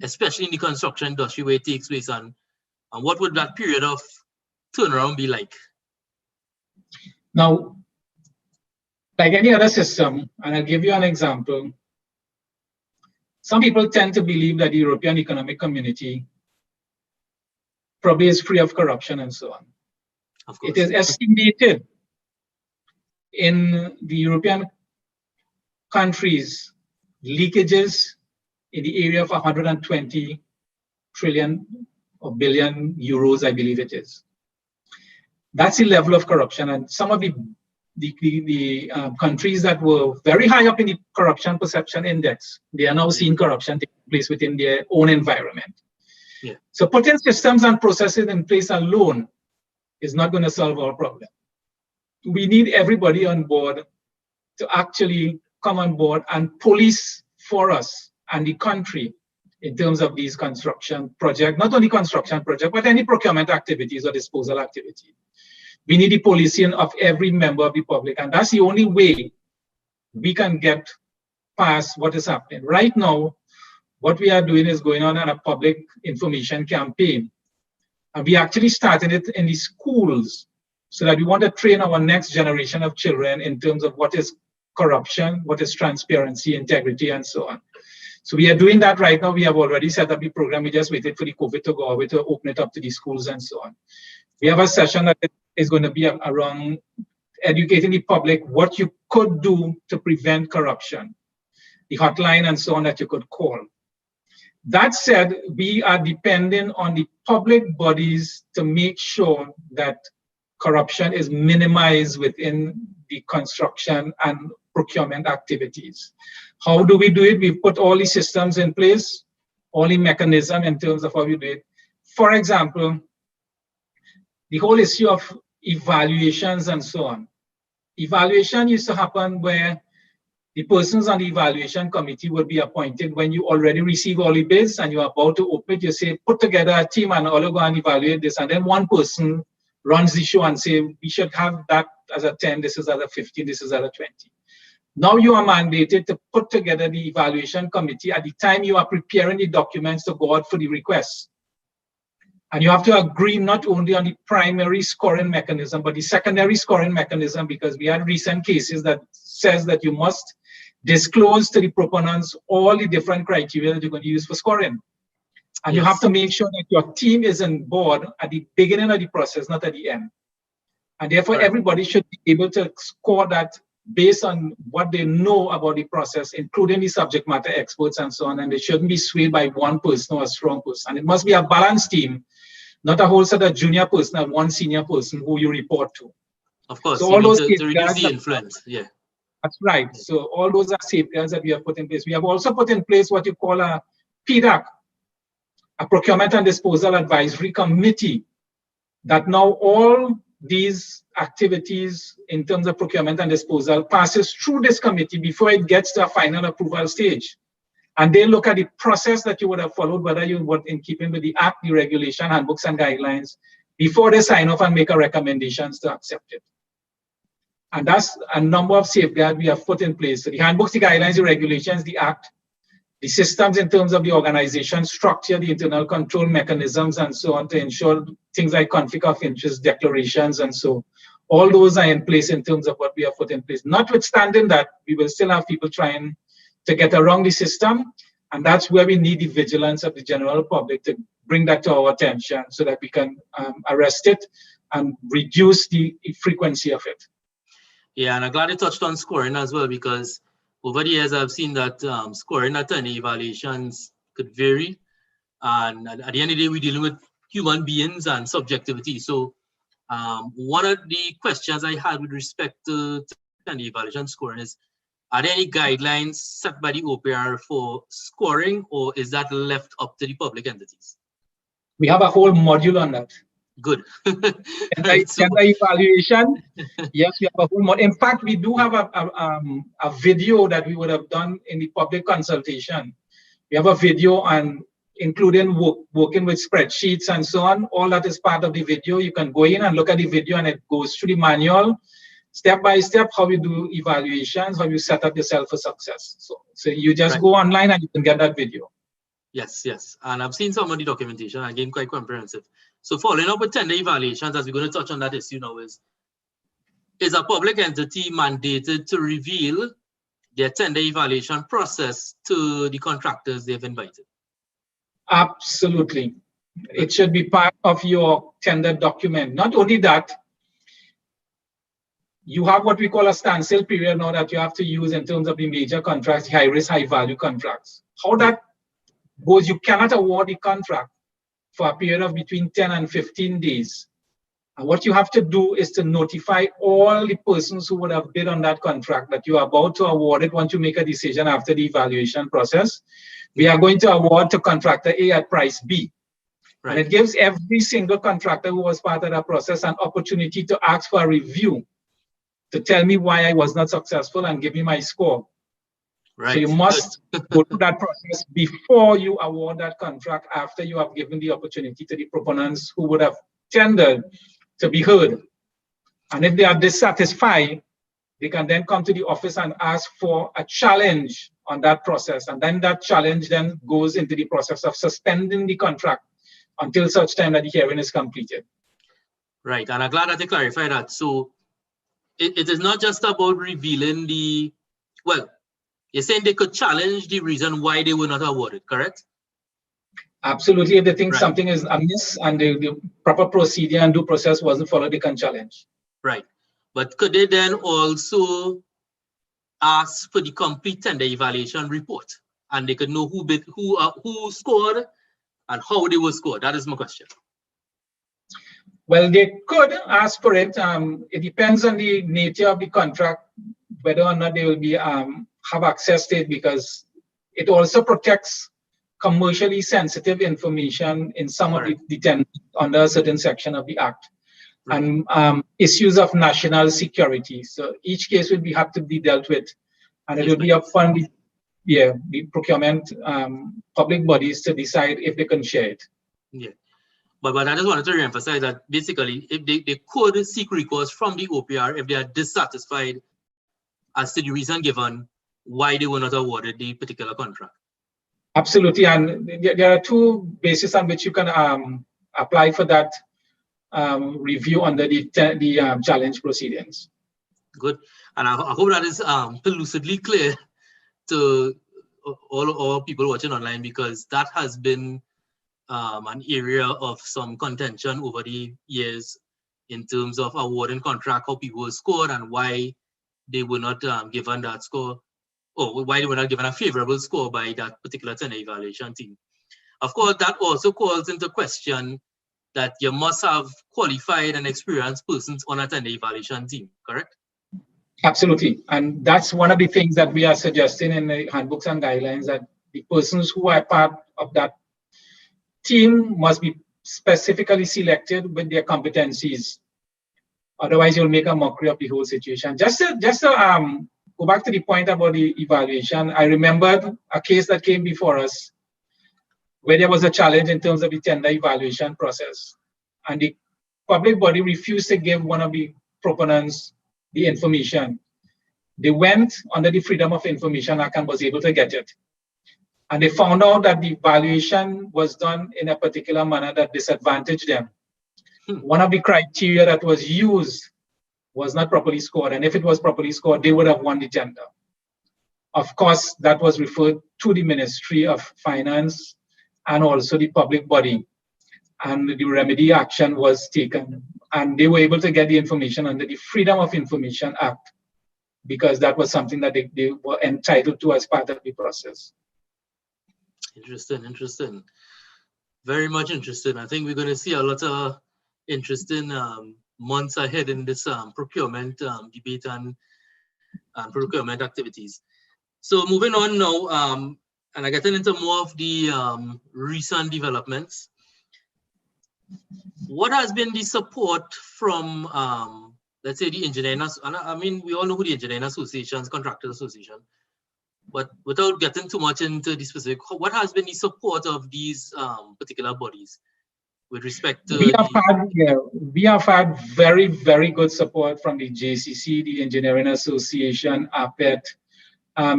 especially in the construction industry where it takes place? And what would that period of turnaround be like? Now, like any other system, and I'll give you an example, some people tend to believe that the European Economic Community probably is free of corruption and so on. Of course. It is estimated in the European countries, leakages in the area of 120 trillion or billion euros, I believe it is. That's the level of corruption. And some of the countries that were very high up in the corruption perception index, they are now seeing corruption taking place within their own environment. Yeah. So putting systems and processes in place alone is not going to solve our problem. We need everybody on board to actually come on board and police for us and the country in terms of these construction projects, not only construction project, but any procurement activities or disposal activity. We need the policing of every member of the public, and that's the only way we can get past what is happening. Right now, what we are doing is going on a public information campaign. And we actually started it in the schools so that we want to train our next generation of children in terms of what is corruption, what is transparency, integrity, and so on. So we are doing that right now. We have already set up the program. We just waited for the COVID to go away to open it up to the schools and so on. We have a session that is going to be around educating the public what you could do to prevent corruption, the hotline and so on that you could call. That said, we are dependent on the public bodies to make sure that corruption is minimized within the construction and procurement activities. How do we do it? We've put all the systems in place, all the mechanism in terms of how we do it. For example, the whole issue of evaluations and so on. Evaluation used to happen where the persons on the evaluation committee would be appointed when you already receive all the bids and you're about to open it. You say, put together a team and all go and evaluate this. And then one person runs the show and say, we should have that as a 10, this is as a 15, this is as a 20. Now you are mandated to put together the evaluation committee at the time you are preparing the documents to go out for the requests. And you have to agree not only on the primary scoring mechanism, but the secondary scoring mechanism, because we had recent cases that says that you must disclose to the proponents all the different criteria that you're going to use for scoring. And you have to make sure that your team is on board at the beginning of the process, not at the end. And therefore, everybody should be able to score that based on what they know about the process, including the subject matter experts and so on. And they shouldn't be swayed by one person or a strong person. And it must be a balanced team, not a whole set of junior person and one senior person who you report to. Of course, so all those to reduce the influence. Yeah. That's right. So all those are safeguards that we have put in place. We have also put in place what you call a PDAC, a Procurement and Disposal Advisory Committee, that now all these activities in terms of procurement and disposal passes through this committee before it gets to a final approval stage. And they look at the process that you would have followed, whether you were in keeping with the Act, the regulation, handbooks, and guidelines, before they sign off and make a recommendations to accept it. And that's a number of safeguards we have put in place. So the handbooks, the guidelines, the regulations, the Act, the systems in terms of the organization structure, the internal control mechanisms, and so on, to ensure things like conflict of interest declarations and so. All those are in place in terms of what we have put in place. Notwithstanding that, we will still have people trying to get around the system, and that's where we need the vigilance of the general public to bring that to our attention so that we can arrest it and reduce the frequency of it. Yeah, and I'm glad you touched on scoring as well, because over the years I've seen that scoring attorney evaluations could vary, and at the end of the day we're dealing with human beings and subjectivity. So one of the questions I had with respect to attorney evaluation scoring is, are there any guidelines set by the OPR for scoring, or is that left up to the public entities? We have a whole module on that. Good. Tender evaluation. Yes, we have a whole module. In fact, we do have a video that we would have done in the public consultation. We have a video on including working with spreadsheets and so on. All that is part of the video. You can go in and look at the video, and it goes through the manual, step by step, how you do evaluations, how you set up yourself for success. So you just go online and you can get that video. Yes, yes. And I've seen some of the documentation, again, quite comprehensive. So following up with tender evaluations, as we're going to touch on that issue now, is a public entity mandated to reveal their tender evaluation process to the contractors they've invited? Absolutely. It should be part of your tender document. Not only that, you have what we call a standstill period now that you have to use in terms of the major contracts, high risk, high value contracts. How that goes, you cannot award the contract for a period of between 10 and 15 days. And what you have to do is to notify all the persons who would have bid on that contract that you are about to award it once you make a decision after the evaluation process. We are going to award to contractor A at price B. Right. And it gives every single contractor who was part of that process an opportunity to ask for a review, to tell me why I was not successful and give me my score. Right. So you must go through that process before you award that contract, after you have given the opportunity to the proponents who would have tendered to be heard. And if they are dissatisfied, they can then come to the office and ask for a challenge on that process. And then that challenge then goes into the process of suspending the contract until such time that the hearing is completed. Right, and I'm glad that you clarified that. So it is not just about revealing the, well, you're saying they could challenge the reason why they were not awarded, correct? Absolutely. If they think Right. something is amiss and the proper procedure and due process wasn't followed, they can challenge. Right. But could they then also ask for the complete tender evaluation report, and they could know who bid, who scored and how they were scored? That is my question. Well, they could ask for it. It depends on the nature of the contract, whether or not they will be have access to it, because it also protects commercially sensitive information in some of the tenders under a certain section of the Act. Right. And issues of national security. So each case will have to be dealt with, and it will be up on the procurement public bodies to decide if they can share it. Yeah. But I just wanted to reemphasize that basically, if they could seek recourse from the OPR if they are dissatisfied as to the reason given why they were not awarded the particular contract. Absolutely, and there are two bases on which you can apply for that review under the challenge proceedings. Good, and I hope that is elucidly clear to all people watching online, because that has been an area of some contention over the years in terms of awarding contract, how people were scored and why they were not given that score, or why they were not given a favorable score by that particular tender evaluation team. Of course, that also calls into question that you must have qualified and experienced persons on a tender evaluation team, correct? Absolutely, and that's one of the things that we are suggesting in the handbooks and guidelines, that the persons who are part of that team must be specifically selected with their competencies. Otherwise, you'll make a mockery of the whole situation. Just to go back to the point about the evaluation, I remembered a case that came before us where there was a challenge in terms of the tender evaluation process, and the public body refused to give one of the proponents the information. They went under the Freedom of Information Act and was able to get it. And they found out that the evaluation was done in a particular manner that disadvantaged them. One of the criteria that was used was not properly scored. And if it was properly scored, they would have won the tender. Of course, that was referred to the Ministry of Finance and also the public body. And the remedy action was taken. And they were able to get the information under the Freedom of Information Act, because that was something that they were entitled to as part of the process. Interesting. Very much interesting. I think we're going to see a lot of interesting months ahead in this procurement debate and procurement activities. So moving on now, and I getting into more of the recent developments. What has been the support from, let's say, the engineering? I mean, we all know who the engineering associations, contractors association. But without getting too much into the specific, what has been the support of these particular bodies with respect to? We have had very, very good support from the JCC, the Engineering Association, APET.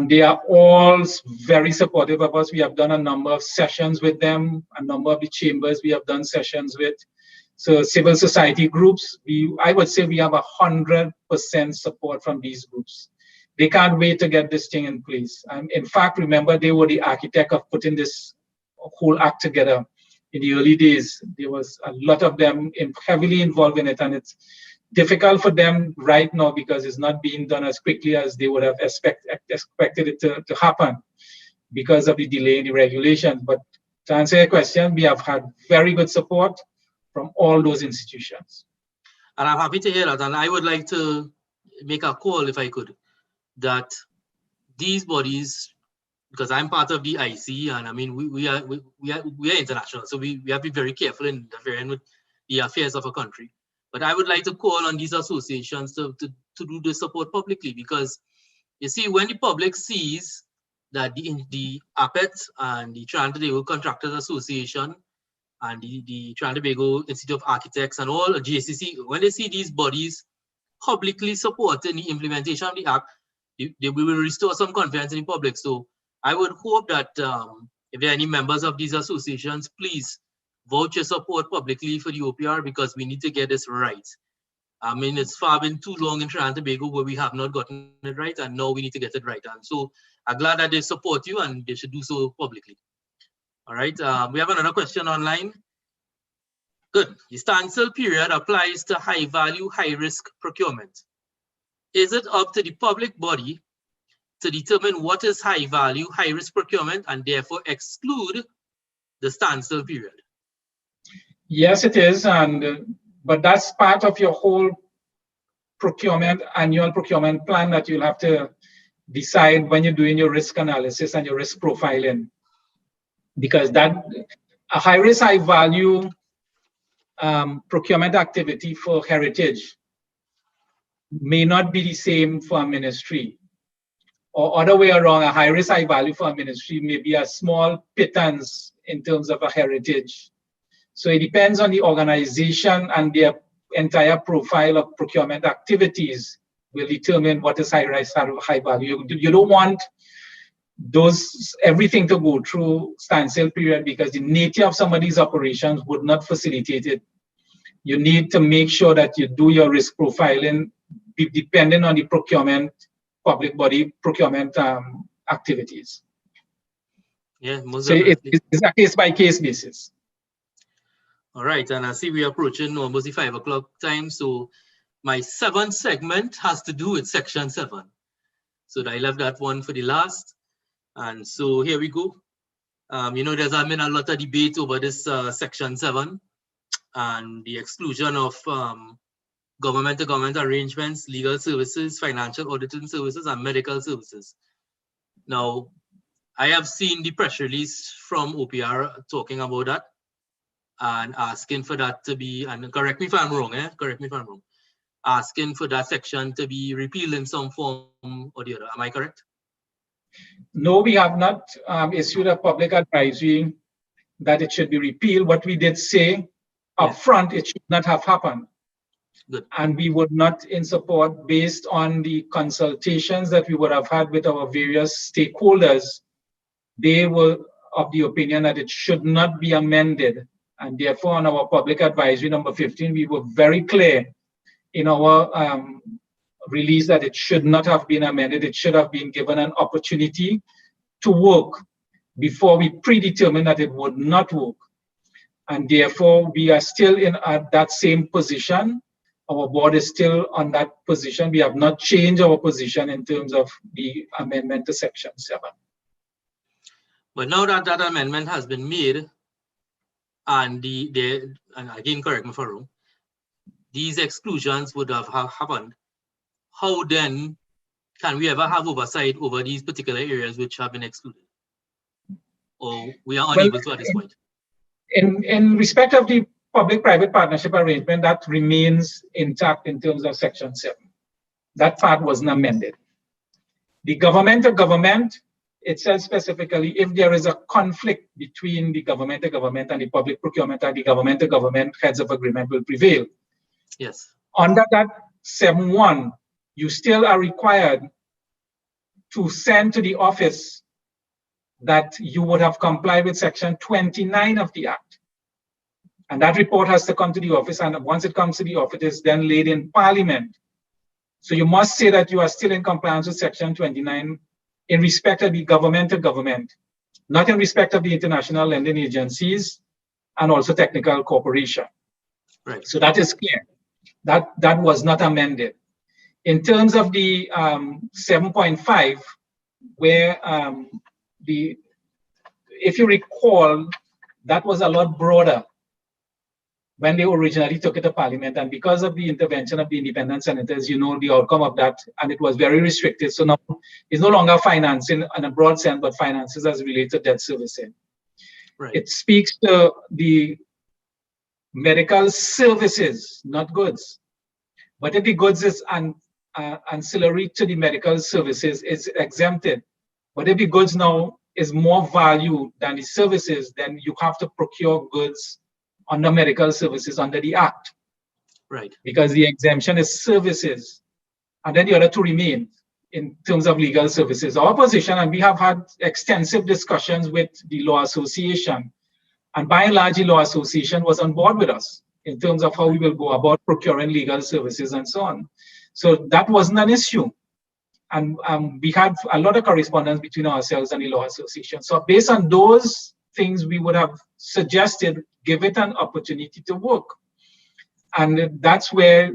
They are all very supportive of us. We have done a number of sessions with them, a number of the chambers we have done sessions with. So civil society groups, I would say we have 100% support from these groups. They can't wait to get this thing in place. In fact, remember, they were the architect of putting this whole act together. In the early days, there was a lot of them heavily involved in it, and it's difficult for them right now because it's not being done as quickly as they would have expected it to happen because of the delay in the regulation. But to answer your question, we have had very good support from all those institutions. And I'm happy to hear that. And I would like to make a call, if I could, that these bodies, because I'm part of the IC, and I mean we are international, so we have to be very careful in interfering with the affairs of a country. But I would like to call on these associations to do the support publicly, because you see, when the public sees that the APET and the Trinidad and Tobago Contractors Association and the Trinidad and Tobago Institute of Architects and all GACC, when they see these bodies publicly supporting the implementation of the act, they will restore some confidence in the public. So I would hope that if there are any members of these associations, please vouch your support publicly for the OPR, because we need to get this right. I mean, it's far been too long in Trinidad and Tobago where we have not gotten it right, and now we need to get it right. And so I'm glad that they support you, and they should do so publicly. All right, we have another question online. Good. The standstill period applies to high value, high risk procurement. Is it up to the public body to determine what is high value, high risk procurement and therefore exclude the standstill period? Yes, it is. But that's part of your whole annual procurement plan that you'll have to decide when you're doing your risk analysis and your risk profiling. Because a high risk, high value procurement activity for heritage may not be the same for a ministry. Or other way around, a high risk, high value for a ministry may be a small pittance in terms of a heritage. So it depends on the organization, and their entire profile of procurement activities will determine what is high risk, high value. You don't want everything to go through standstill period, because the nature of some of these operations would not facilitate it. You need to make sure that you do your risk profiling depending on the public body procurement activities. Yeah, so it's a case by case basis. All right, and I see we're approaching almost the 5 o'clock time. So my 7th segment has to do with section 7. So I left that one for the last. And so here we go. You know, there's been a lot of debate over this section 7 and the exclusion of government-to-government arrangements, legal services, financial auditing services, and medical services. Now, I have seen the press release from OPR talking about that and asking for that to be, and correct me if I'm wrong, correct me if I'm wrong, asking for that section to be repealed in some form or the other. Am I correct? No, we have not issued a public advisory that it should be repealed. What we did say upfront, it should not have happened. Good. And we would not in support, based on the consultations that we would have had with our various stakeholders. They were of the opinion that it should not be amended. And therefore, on our public advisory number 15, we were very clear in our release that it should not have been amended. It should have been given an opportunity to work before we predetermined that it would not work. And therefore, we are still in that same position. Our board is still on that position. We have not changed our position in terms of the amendment to section 7. But now that that amendment has been made, and and again, correct me if I'm wrong, these exclusions would have happened, how then can we ever have oversight over these particular areas which have been excluded? Or we are unable to at this point? In respect of the public-private partnership arrangement, that remains intact in terms of section 7. That part wasn't amended. The government-to-government, it says specifically, if there is a conflict between the government-to-government and the public procurement, and the government-to-government heads of agreement will prevail. Yes. Under that 7.1, you still are required to send to the office that you would have complied with section 29 of the Act. And that report has to come to the office, and once it comes to the office, it's then laid in Parliament. So you must say that you are still in compliance with section 29 in respect of the government-to-government, not in respect of the international lending agencies and also technical cooperation. Right. So that is clear. That was not amended. In terms of the 7.5, where if you recall, that was a lot broader when they originally took it to Parliament, and because of the intervention of the independent senators, you know the outcome of that, and it was very restricted. So now it's no longer financing in a broad sense, but finances as related to debt servicing. Right. It speaks to the medical services, not goods. But if the goods is ancillary to the medical services, it's exempted. But if the goods now is more value than the services, then you have to procure goods under medical services under the Act. Right. Because the exemption is services. And then the other two remain in terms of legal services. Our position, and we have had extensive discussions with the Law Association, and by and large, the Law Association was on board with us in terms of how we will go about procuring legal services and so on. So that wasn't an issue. And we had a lot of correspondence between ourselves and the Law Association. So based on those things, we would have suggested give it an opportunity to work. And that's where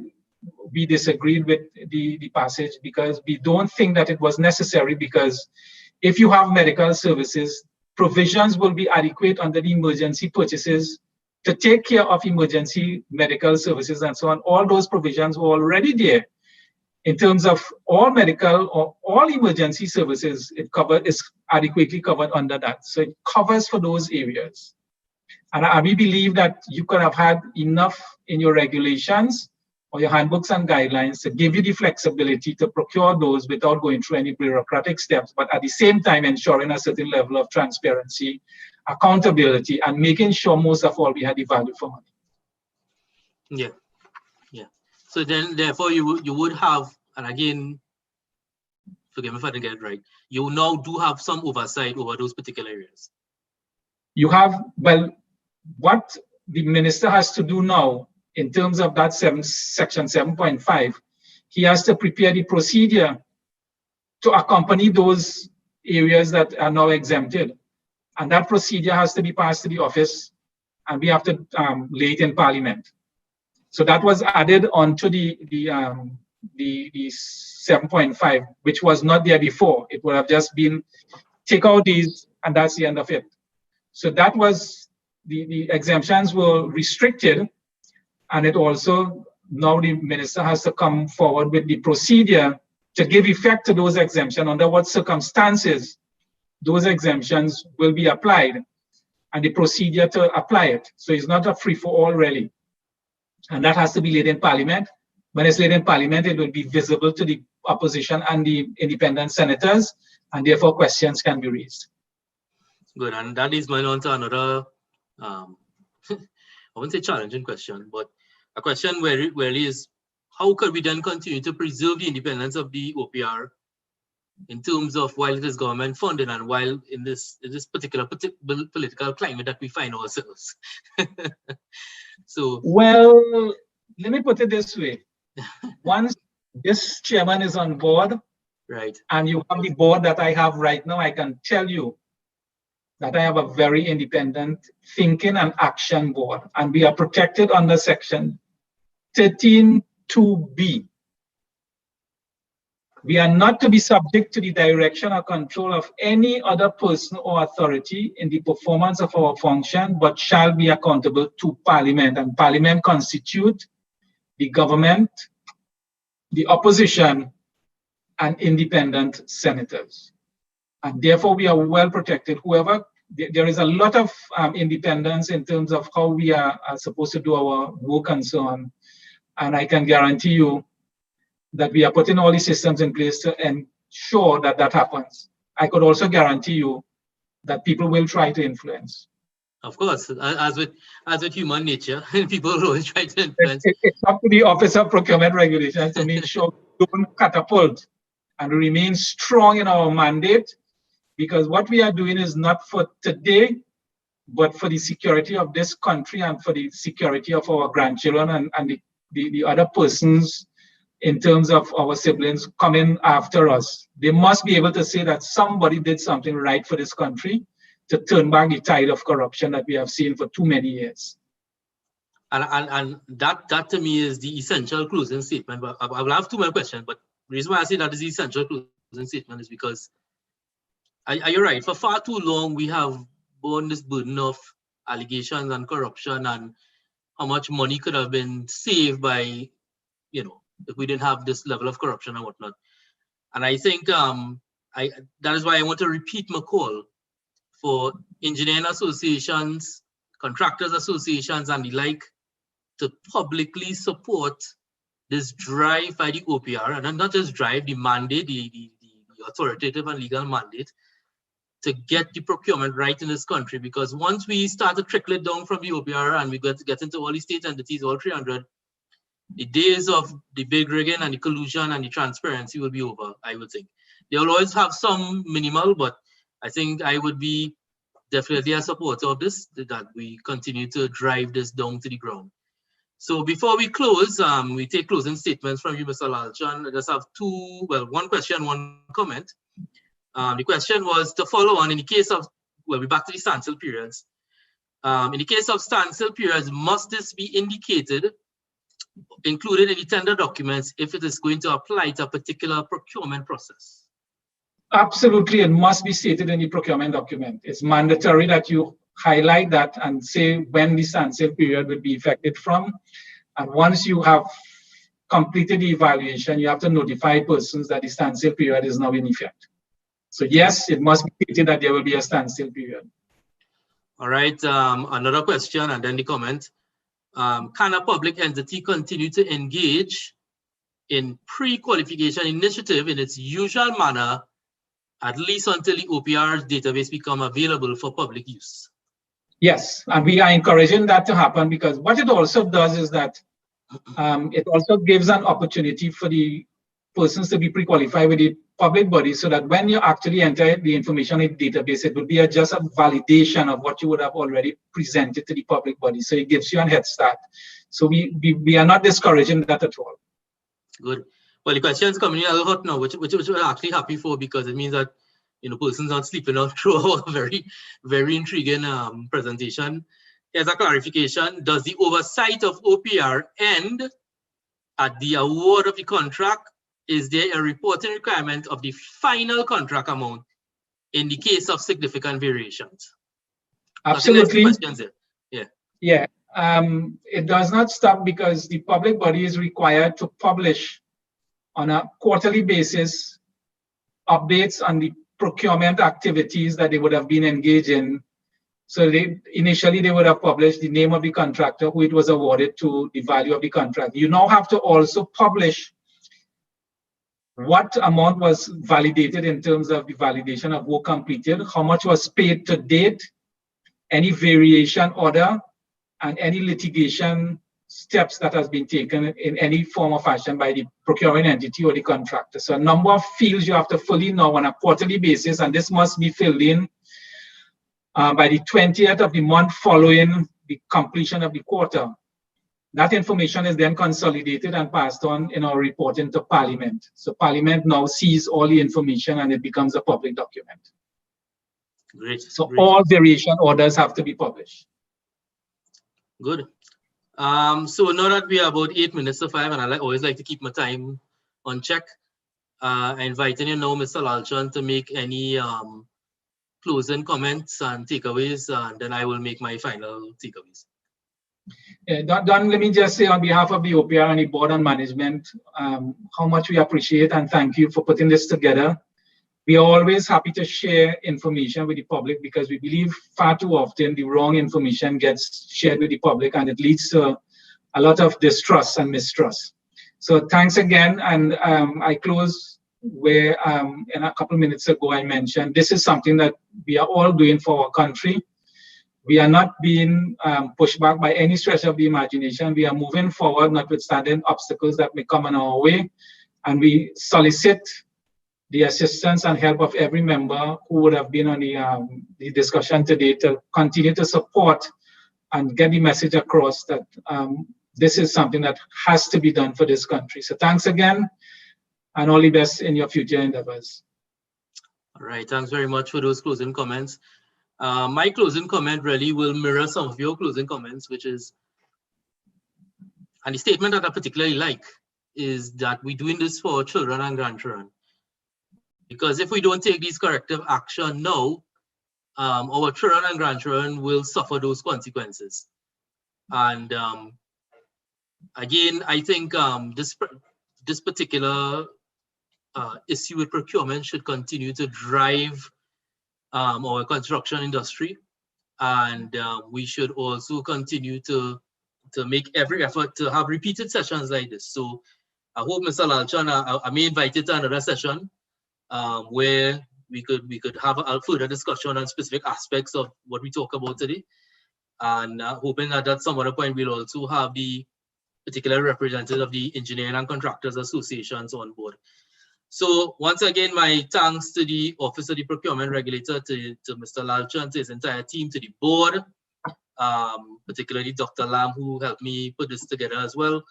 we disagreed with the passage, because we don't think that it was necessary, because if you have medical services, provisions will be adequate under the emergency purchases to take care of emergency medical services and so on. All those provisions were already there. In terms of all medical or all emergency services, is adequately covered under that. So it covers for those areas. And we believe that you could have had enough in your regulations or your handbooks and guidelines to give you the flexibility to procure those without going through any bureaucratic steps, but at the same time ensuring a certain level of transparency, accountability, and making sure most of all we had the value for money. Yeah. So then, therefore, you would have, and again, forgive me if I didn't get it right, you now do have some oversight over those particular areas. You have, well, what the minister has to do now in terms of that section 7.5, he has to prepare the procedure to accompany those areas that are now exempted. And that procedure has to be passed to the office, and we have to lay it in Parliament. So that was added onto the 7.5, which was not there before. It would have just been take out these, and that's the end of it. So that was the exemptions were restricted, and it also now the minister has to come forward with the procedure to give effect to those exemptions, under what circumstances those exemptions will be applied, and the procedure to apply it. So it's not a free-for-all really. And that has to be laid in Parliament. When it's laid in Parliament, it will be visible to the opposition and the independent senators, and therefore questions can be raised. Good, and that leads me on to another, I wouldn't say challenging question, but a question where it is, how could we then continue to preserve the independence of the OPR in terms of while it is government funded and while in this particular political climate that we find ourselves? So, well, let me put it this way. Once this chairman is on board, right, and you have the board that I have right now, I can tell you that I have a very independent thinking and action board, and we are protected under section 13(2)(b). We are not to be subject to the direction or control of any other person or authority in the performance of our function, but shall be accountable to Parliament. And Parliament constitute the government, the opposition, and independent senators. And therefore, we are well protected. There is a lot of independence in terms of how we are supposed to do our work and so on. And I can guarantee you that we are putting all the systems in place to ensure that that happens. I could also guarantee you that people will try to influence. Of course, as with human nature, people will always try to influence. It's up to the Office of Procurement Regulations to make sure we don't catapult and remain strong in our mandate, because what we are doing is not for today, but for the security of this country and for the security of our grandchildren and the other persons in terms of our siblings coming after us. They must be able to say that somebody did something right for this country to turn back the tide of corruption that we have seen for too many years. And that to me is the essential closing statement. But I will have two more questions, but the reason why I say that is the essential closing statement is because you're right, for far too long we have borne this burden of allegations and corruption and how much money could have been saved by, if we didn't have this level of corruption and whatnot. And I think that is why I want to repeat my call for engineering associations, contractors associations, and the like to publicly support this drive by the OPR, and not just drive, the mandate, the authoritative and legal mandate to get the procurement right in this country, because once we start to trickle it down from the OPR and we get into all the state entities, all 300, the days of the big rigging and the collusion and the transparency will be over, I would think. They will always have some minimal, but I think I would be definitely a supporter of this, that we continue to drive this down to the ground. So before we close, we take closing statements from you, Mr. Lalchan. I just have one question, one comment. The question was to follow on in the case of, we're back to the standstill periods. In the case of standstill periods, must this be indicated, included in the tender documents, if it is going to apply to a particular procurement process? Absolutely, it must be stated in the procurement document. It's mandatory that you highlight that and say when the standstill period will be effected from. And once you have completed the evaluation, you have to notify persons that the standstill period is now in effect. So yes, it must be stated that there will be a standstill period. All right, another question and then the comment. Can a public entity continue to engage in pre-qualification initiative in its usual manner, at least until the OPR's database become available for public use? Yes, and we are encouraging that to happen, because what it also does is that it also gives an opportunity for the persons to be pre-qualified with the public body, so that when you actually enter the information in the database, it will be just a validation of what you would have already presented to the public body. So it gives you a head start. So we are not discouraging that at all. Good. Well, the question is coming in a little hot now, which we're actually happy for, because it means that, you know, persons not sleeping out through a very, very intriguing presentation. Here's a clarification. Does the oversight of OPR end at the award of the contract? Is there a reporting requirement of the final contract amount in the case of significant variations? Absolutely. Yeah. Yeah. It does not stop, because the public body is required to publish on a quarterly basis updates on the procurement activities that they would have been engaged in. So initially they would have published the name of the contractor, who it was awarded to, the value of the contract. You now have to also publish what amount was validated in terms of the validation of work completed, how much was paid to date, any variation order, and any litigation steps that has been taken in any form or fashion by the procuring entity or the contractor. So a number of fields you have to fill in now on a quarterly basis, and this must be filled in by the 20th of the month following the completion of the quarter. That information is then consolidated and passed on in our reporting to Parliament. So Parliament now sees all the information and it becomes a public document. Great. So great. All variation orders have to be published. Good. So now that we are about 8 minutes to 5, and I always like to keep my time on check, inviting you now, Mr. Lalchan, to make any closing comments and takeaways, and then I will make my final takeaways. Don, let me just say on behalf of the OPR and the board and management, how much we appreciate and thank you for putting this together. We are always happy to share information with the public, because we believe far too often the wrong information gets shared with the public, and it leads to a lot of distrust and mistrust. So thanks again, and I close where in a couple of minutes ago I mentioned this is something that we are all doing for our country. We are not being pushed back by any stretch of the imagination. We are moving forward, notwithstanding obstacles that may come on our way, and we solicit the assistance and help of every member who would have been on the discussion today to continue to support and get the message across that this is something that has to be done for this country. So thanks again, and all the best in your future endeavors. All right, thanks very much for those closing comments. My closing comment really will mirror some of your closing comments, which is, and the statement that I particularly like is that we're doing this for our children and grandchildren. Because if we don't take these corrective action now, our children and grandchildren will suffer those consequences. And again, I think this particular issue with procurement should continue to drive our construction industry, and we should also continue to make every effort to have repeated sessions like this. So I hope, Mr. Lalchan, I may invite you to another session where we could have a further discussion on specific aspects of what we talk about today. And hoping that at some other point we'll also have the particular representative of the Engineering and Contractors Associations on board. So once again, my thanks to the Office of the Procurement Regulator, to Mr. Lalchan, to his entire team, to the board, particularly Dr. Lam, who helped me put this together as well.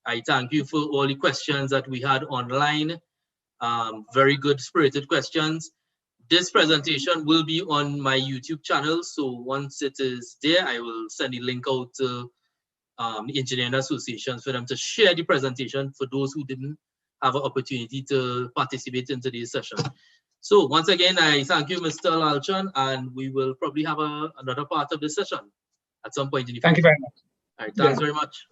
I thank you for all the questions that we had online. Very good spirited questions. This presentation will be on my YouTube channel. So once it is there, I will send the link out to the Engineering Associations for them to share the presentation for those who didn't have an opportunity to participate in today's session. So once again, I thank you, Mr. Lalchan, and we will probably have another part of this session at some point in the future. Thank you very much. All right, thanks very much.